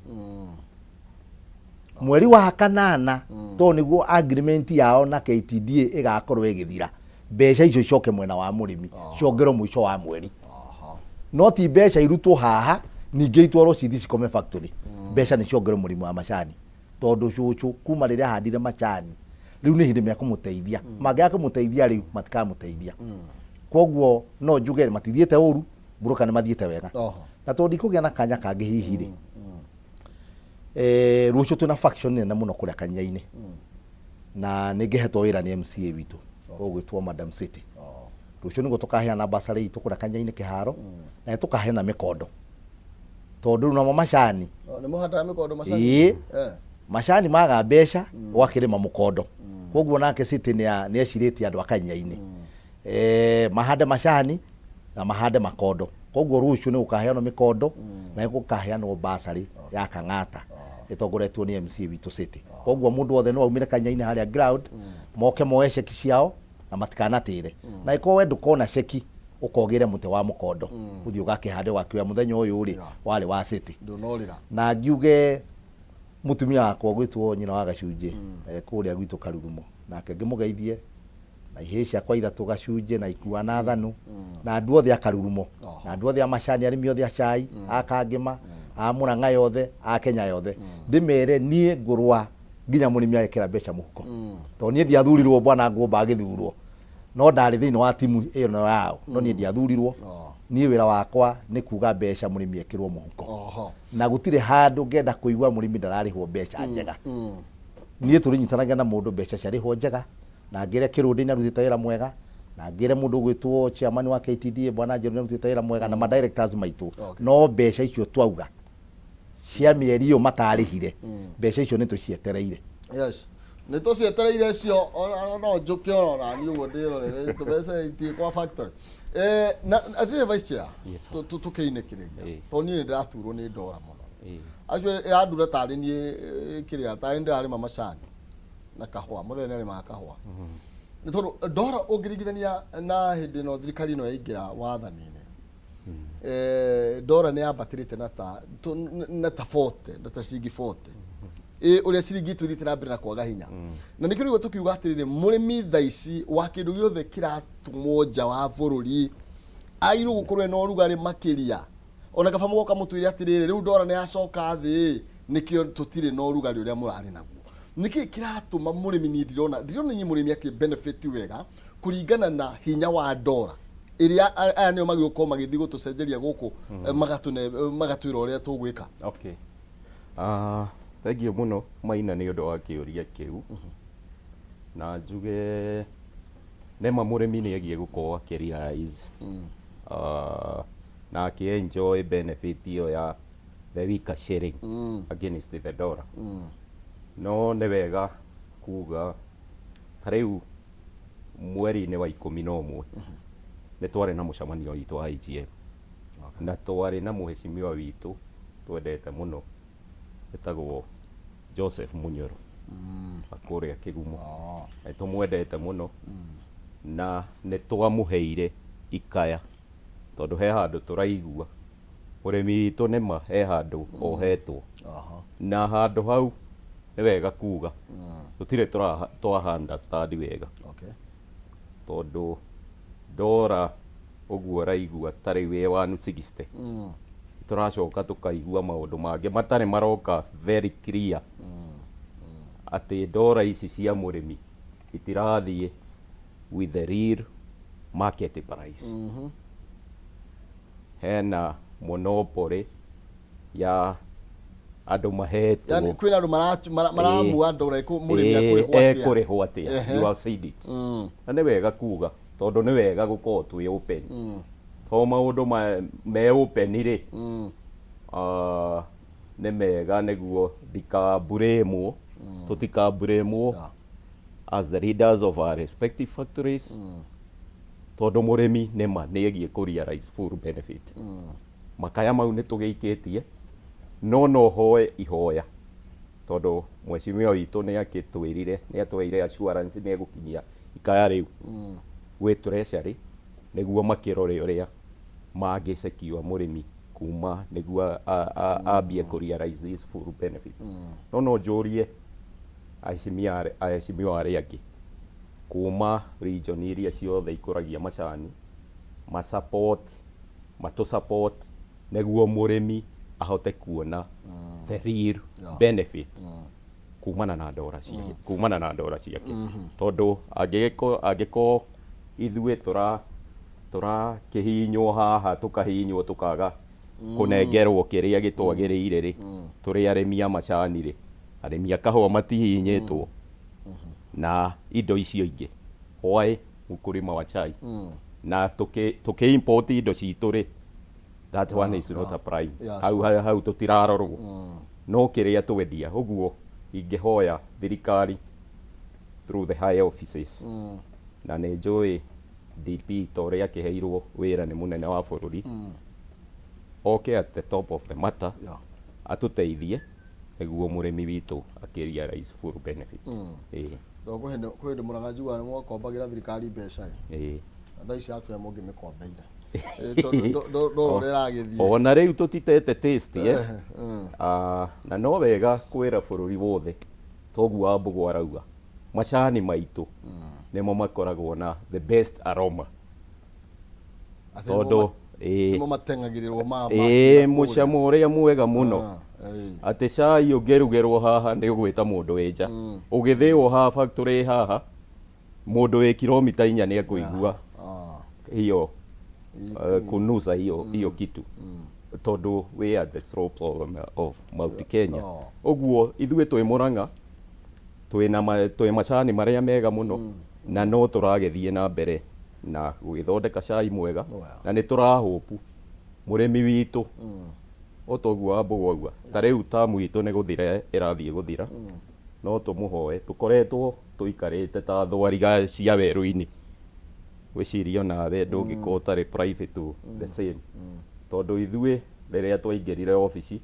mweri wa kanana to niguo agreement yao na KTD igakorwo igithira mbeca icio icoke mwena wa murimi ciongerwo mwico wa mweri no ti mbeca irutwo haha ninge itwaro cithi cikome factory mbeca ni ciongerwo murimi wa macani tondu cucu kuma riria handire macani riu ni hindi mya kumuteithia mangya kumuteithia riu matikamuteithia koguo no njuge matithiete uru broker ni mathiete wega na tondi kugia na kanya kangi hihi ri rucio tuna faction na muno kuria Kanya-ini na ningehetwo wira ni MCA witu ogwitwo Madam City rucio nigo tukaheana basari itu kuria Kanya-ini kiharo na tukaheana mikondo tondu na macani ni muhanda mikondo macani macani maga mbeca gwakirima mukondo koguo nake City ni eciriti andu Kanya-ini mahande macani na mahande makondo koguo rucio ni ukaheana mikondo na igukaheanwo basari ya Kang'ata itongoretwo ni MC witũ City. Koguo mundu wothe no aumire Kanya-inĩ harĩa ground moke moe ceki ciao na matikanatĩre. Na iko we ndukona ceki ukogire muti wa mukondo uthi ugakihande wakioya muthenya uyu ri wari wa City ndunorira na ngiuge mutumia wakwa gwitwo nyina wa Gacunje kuria gwitu Karurumo nake ngimugeithie na ihĩ ciakwa ithatu Gacunje na ikua na Thanu na andu othe a Karurumo na andu othe a Macani arimi othe a cai a Kangima a Murang'a yothe a Kenya yothe ndimere nie ngurwa nginya murimi agekira mbeca muhuko to nie ndiathurirwo bwana ngumba agithurwo no ndari thiini wa timu iyo no yao no nie ndiathurirwo nie wira wakwa ni kuga mbeca murimi ekirwo muhuko na gutire handu ngenda kuigwa murimi ndararihwo mbeca njega nie turinyitanaga na mundu mbeca ciarihwo njega na ngire kirundi na rutite wira mwega na ngire mundu gwitwo chairman wa KTDA bwana Njeru rutite wira mwega na ma directors maitu no mbeca icio twauga cia mieri iyo matarihire mbeca icio ni tucietereire yes nä tå cietereire cio no njå kä orora nä å guo ndä rorere tå mbeca itie kwa factory atirä vice chair tå kä inä kä rä ria to niä nä ndä raturwo nä ndora må no acio ä randura tarä niä kä rä a tarä ndä rarä ma macani na kahua må thenya nä arä maga kahua nä tondå ndora å ngä ringithania na hä ndä no thirikari no yaingä ra wathani-inä ndora nä yambatä rä te na ta 40 na ta ciringi 40 uria ciringi tuthite na mbere na kwaga hinya na nikio rigo tukiuga atirire murimi thaici wa kindu giothe kiratumwo nja wa bururi airu gukorwe no rugari makiria ona kaba mugoka mutwire atirire riu ndora ne acoka thi nikio tutire no rugari uria murari naguo niki kiratuma murimi ni ndirona nyi murimi ake benefit wega kuringana na hinya wa ndora iria aya nio magiro ko magithi gutucenjeria guku magatwira uria tugwika okay thank you muno Maina nĩ ũndũ wa kĩũria kĩu na njuge nema mũrĩmi nĩ egie gũkorwo akĩrealize na akĩ-enjoy benefit iyo ya the weaker sharing against the dollar no nĩ wega kuga ta rĩu mweri-inĩ wa 11 nĩ twarĩ na mũcemanio witũ wa IGM na twarĩ na mũhecimiwa witũ twendete mũno etagwo Joseph Munyoro akuria Kigumo tumwendete muno na nĩ twamuheire ikaya tondu he handu turaigua urimi witũ nĩma he handu ohetwo na handu hau nĩ wega kuga tutire twa understand wega tondu ndora ũguo raigua tarĩ wĩ 160 turacoka tukaigua maundu mangĩ matarĩ maroka very clear ati ndora ici cia murimi itirathie with the real market price hena monopoly ya andu mahetwo yani kwina andu maramua ndora murimi akurihwo atia you have said it na nĩ wega kuga tondu nĩ wega gukorwo twi open to maundu me open ri nĩ mega nĩguo ndikaburemwo tutikaburemwo as the leaders of our respective factories tondu murimi nĩma nĩ egie ku realize full benefit makaya mau nĩ tũgĩikĩtie no hoe ihoya tondu mwecimiwa witũ nĩ akĩtwĩrire nĩ atweire assurance nĩ egũkinyia ikaya rĩu gwĩ treasury nĩguo makĩrore ũrĩa mangĩcekiwa murimi kuma nĩguo ambie ku realize these full benefits no njũrie aheshimiwa arĩa angĩ kuma region iria ciothe ikũragia macani matu support nĩguo murimi ahote kuona the real benefit kumana na ndora ciake tondu angĩkorwo ithuĩ tũrakĩhinywo haha tukahinywo tukaga kunengerwo kĩrĩa gĩtwagĩrĩire rĩ tũrĩ arĩmi a macani rĩ arĩmi a kahũa matihinyĩtwo na indo icio ingĩ why ukulima wa chai na tuki import indo citũ rĩ that one is not a prime hau tutirarorwo no kĩrĩa twendia ũguo ingĩhoya thirikari through the high offices na nĩ njũĩ DP torĩa akĩheirwo wĩra nĩ mũnene wa bũrũri oke at the top of the matter atuteithie niguo murimi witu akiria rais full benefits Dogo kwende Murang'a njugua nĩ mwakombagira thirikari mbeca thaa ici akwe mũngĩmĩkombeire ona rĩu tũtitete taste na no wega kwĩra bũrũri wothe toguo Wambũgũ arauga macani maitũ nĩmo makoragwo na the best aroma tondũ mũcamo ũrĩa mwega mũno atĩ cai ũngĩrugerwo haha nĩ ũgwĩta mũndũ wĩ nja ũgĩthĩo haha factory haha mũndũ wĩ kilomita 4 nĩ ekũigua hiyo kunusa hiyo kitu tondu we at the slope of Mount Kenya oguo ithuĩ twĩ Murang'a twĩ macani marĩa mega mũno na no tũragethie na mbere na gwĩthondeka cai mwega na nĩ tũrahopu mũrĩmi witũ otoguo Wambũgũ auga ta rĩu tamu itũ nĩ gũthira ĩrathiĩ gũthira no tũmũhoe tũkoretwo tũikarĩte ta thwariga cia werũ-inĩ gwĩciria nawe ndũngĩkorwo ũtarĩ private to the same tondũ ithuĩ rĩrĩa twaingĩrire obici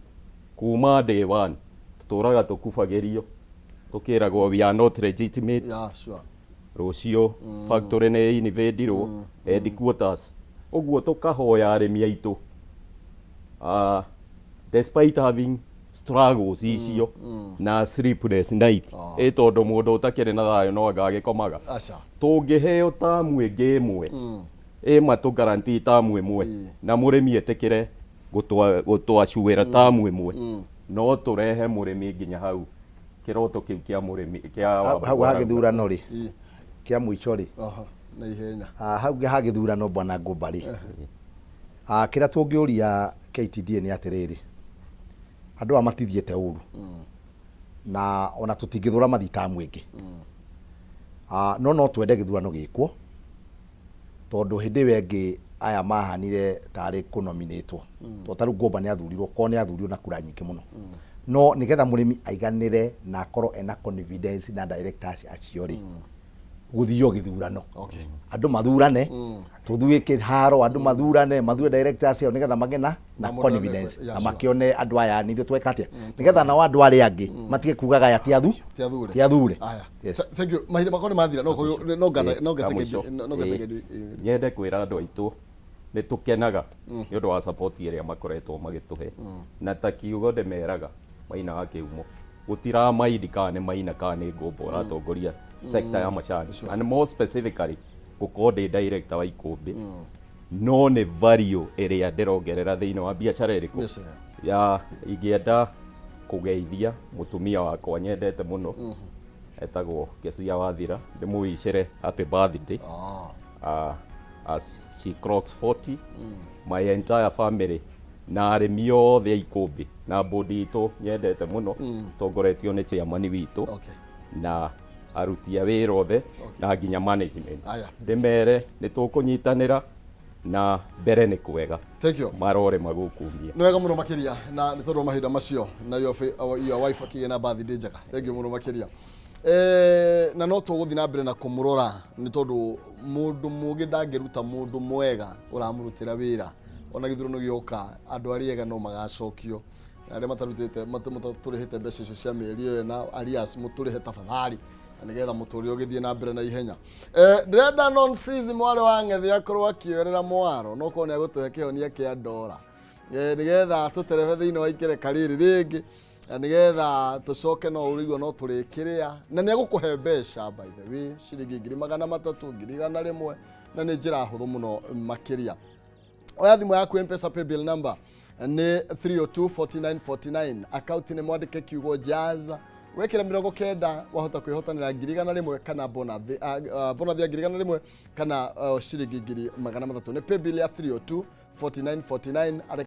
kuma day one tũtũraga tũkubagĩrio tũkĩragwo we are not legitimate rũciũ factory nĩ invadirwo headquarters ũguo tũkahoya arĩmi aitũ despite having struggles icio na sleepless night tondũ mũndũ ũtakĩrĩ na thayũ no angagĩkomaga tũngĩheo tamu ĩngĩ ĩmwe matũ guarantee tamu ĩmwe na mũrĩmi etĩkĩre gũtwacuĩra tamu ĩmwe no tũrehe mũrĩmi nginya hau kĩroto kĩu kĩa mũrĩmi hau hagĩthurano rĩ kĩa mũico rĩ na ihenya hau hagĩthurano bwana Ngũmba rĩ kĩrĩa tũngĩũria KTDA nĩ atĩrĩrĩ andũ aya matithiĩte ũru na ona tũtingĩthũra mathitamu ĩngĩ no twende gĩthurano gĩkwo tondũ hĩndĩ ĩyo ĩngĩ aya mahanire tarĩ kũnominĩtwo tondũ tarĩu Ngũmba nĩ athurirwo ko nĩ athurirwo na kura nyingĩ mũno no nĩgetha mũrĩmi aiganĩre na akorwo ena confidence na directors acio rĩ gũthio gĩthurano andũ mathurane tũthuĩ kĩharo andũ mathure directors ao nĩgetha magena na confidence na makĩone andũ aya nĩthuĩ tweka atĩa nĩgetha nao andũ arĩa angĩ matige kugaga aya ti athure thank you mahinda makoni mathira no gacegedi nyende kwĩra andũ aitũ nĩ tũkenaga nĩ ũndũ wa support ĩrĩa makoretwo magĩtũhe na ta kiugo ndĩmeraga Maina wa Kĩhumo gũtiramaindi kana nĩ Maina kana nĩ Ngũmba ũratongoria sector ya macani and more specifically gũkorwo ndĩ director wa Ikũmbĩ no nĩ value ĩrĩa ndĩrongerera thĩinĩ wa biacara ĩrĩkũ ya ingĩenda kũgeithia mũtumia wakwa nyendete mũno etagwo Kecia Wathira ndĩmũwicĩre happy birthday as she clocks 40 my entire family na arĩmi othe a Ikũmbĩ na bodi itũ nyendete mũno tongoretio nĩ chairman witũ na aruti a wĩra othe na nginya management ndĩmere nĩ tũkũnyitanĩra na mbere nĩ kwega marore magũkumia nĩ wega mũno makĩria na nĩ tondũ mahinda macio na your wife akĩgĩa na birthday njega thank you mũno makĩria na no tũgũthiĩ na mbere na kũmũrora nĩ tondũ mũndũ mũgĩ ndangĩruta mũndũ mwega ũramũrutĩra wĩra ona gĩthurano gĩoka andũ arĩa ega no magacokio arĩa matarutĩte matũrĩhĩte mbeca icio cia mĩeri ĩyo na arias mũtũrĩhe tafadhali nĩgetha mũtũrĩre ũgĩthiĩ na mbere na ihenya ndĩrenda Nonsizi mwarĩ wa Ng'ethi akorwo akĩoerera mwaro no korwo nĩ agũtũhe kĩhonia kĩa ndora nĩgetha tũterebe thĩinĩ wa ikereka rĩrĩ rĩngĩ nĩgetha tũcoke no ũrĩguo no tũrĩkĩrĩa na nĩ agũkũhe mbeca by the way ciringi 300 100 na nĩ njĩra hũthũ mũno makĩria oya thimũ yaku M-Pesa paybill number nĩ 3024949 account nĩ mwandĩke kiugo Jazz wekĩra 90 wahota kwĩhotanĩra 100 kana bonus ya 100 kana ciringi 300 nĩ paybill ya 3024949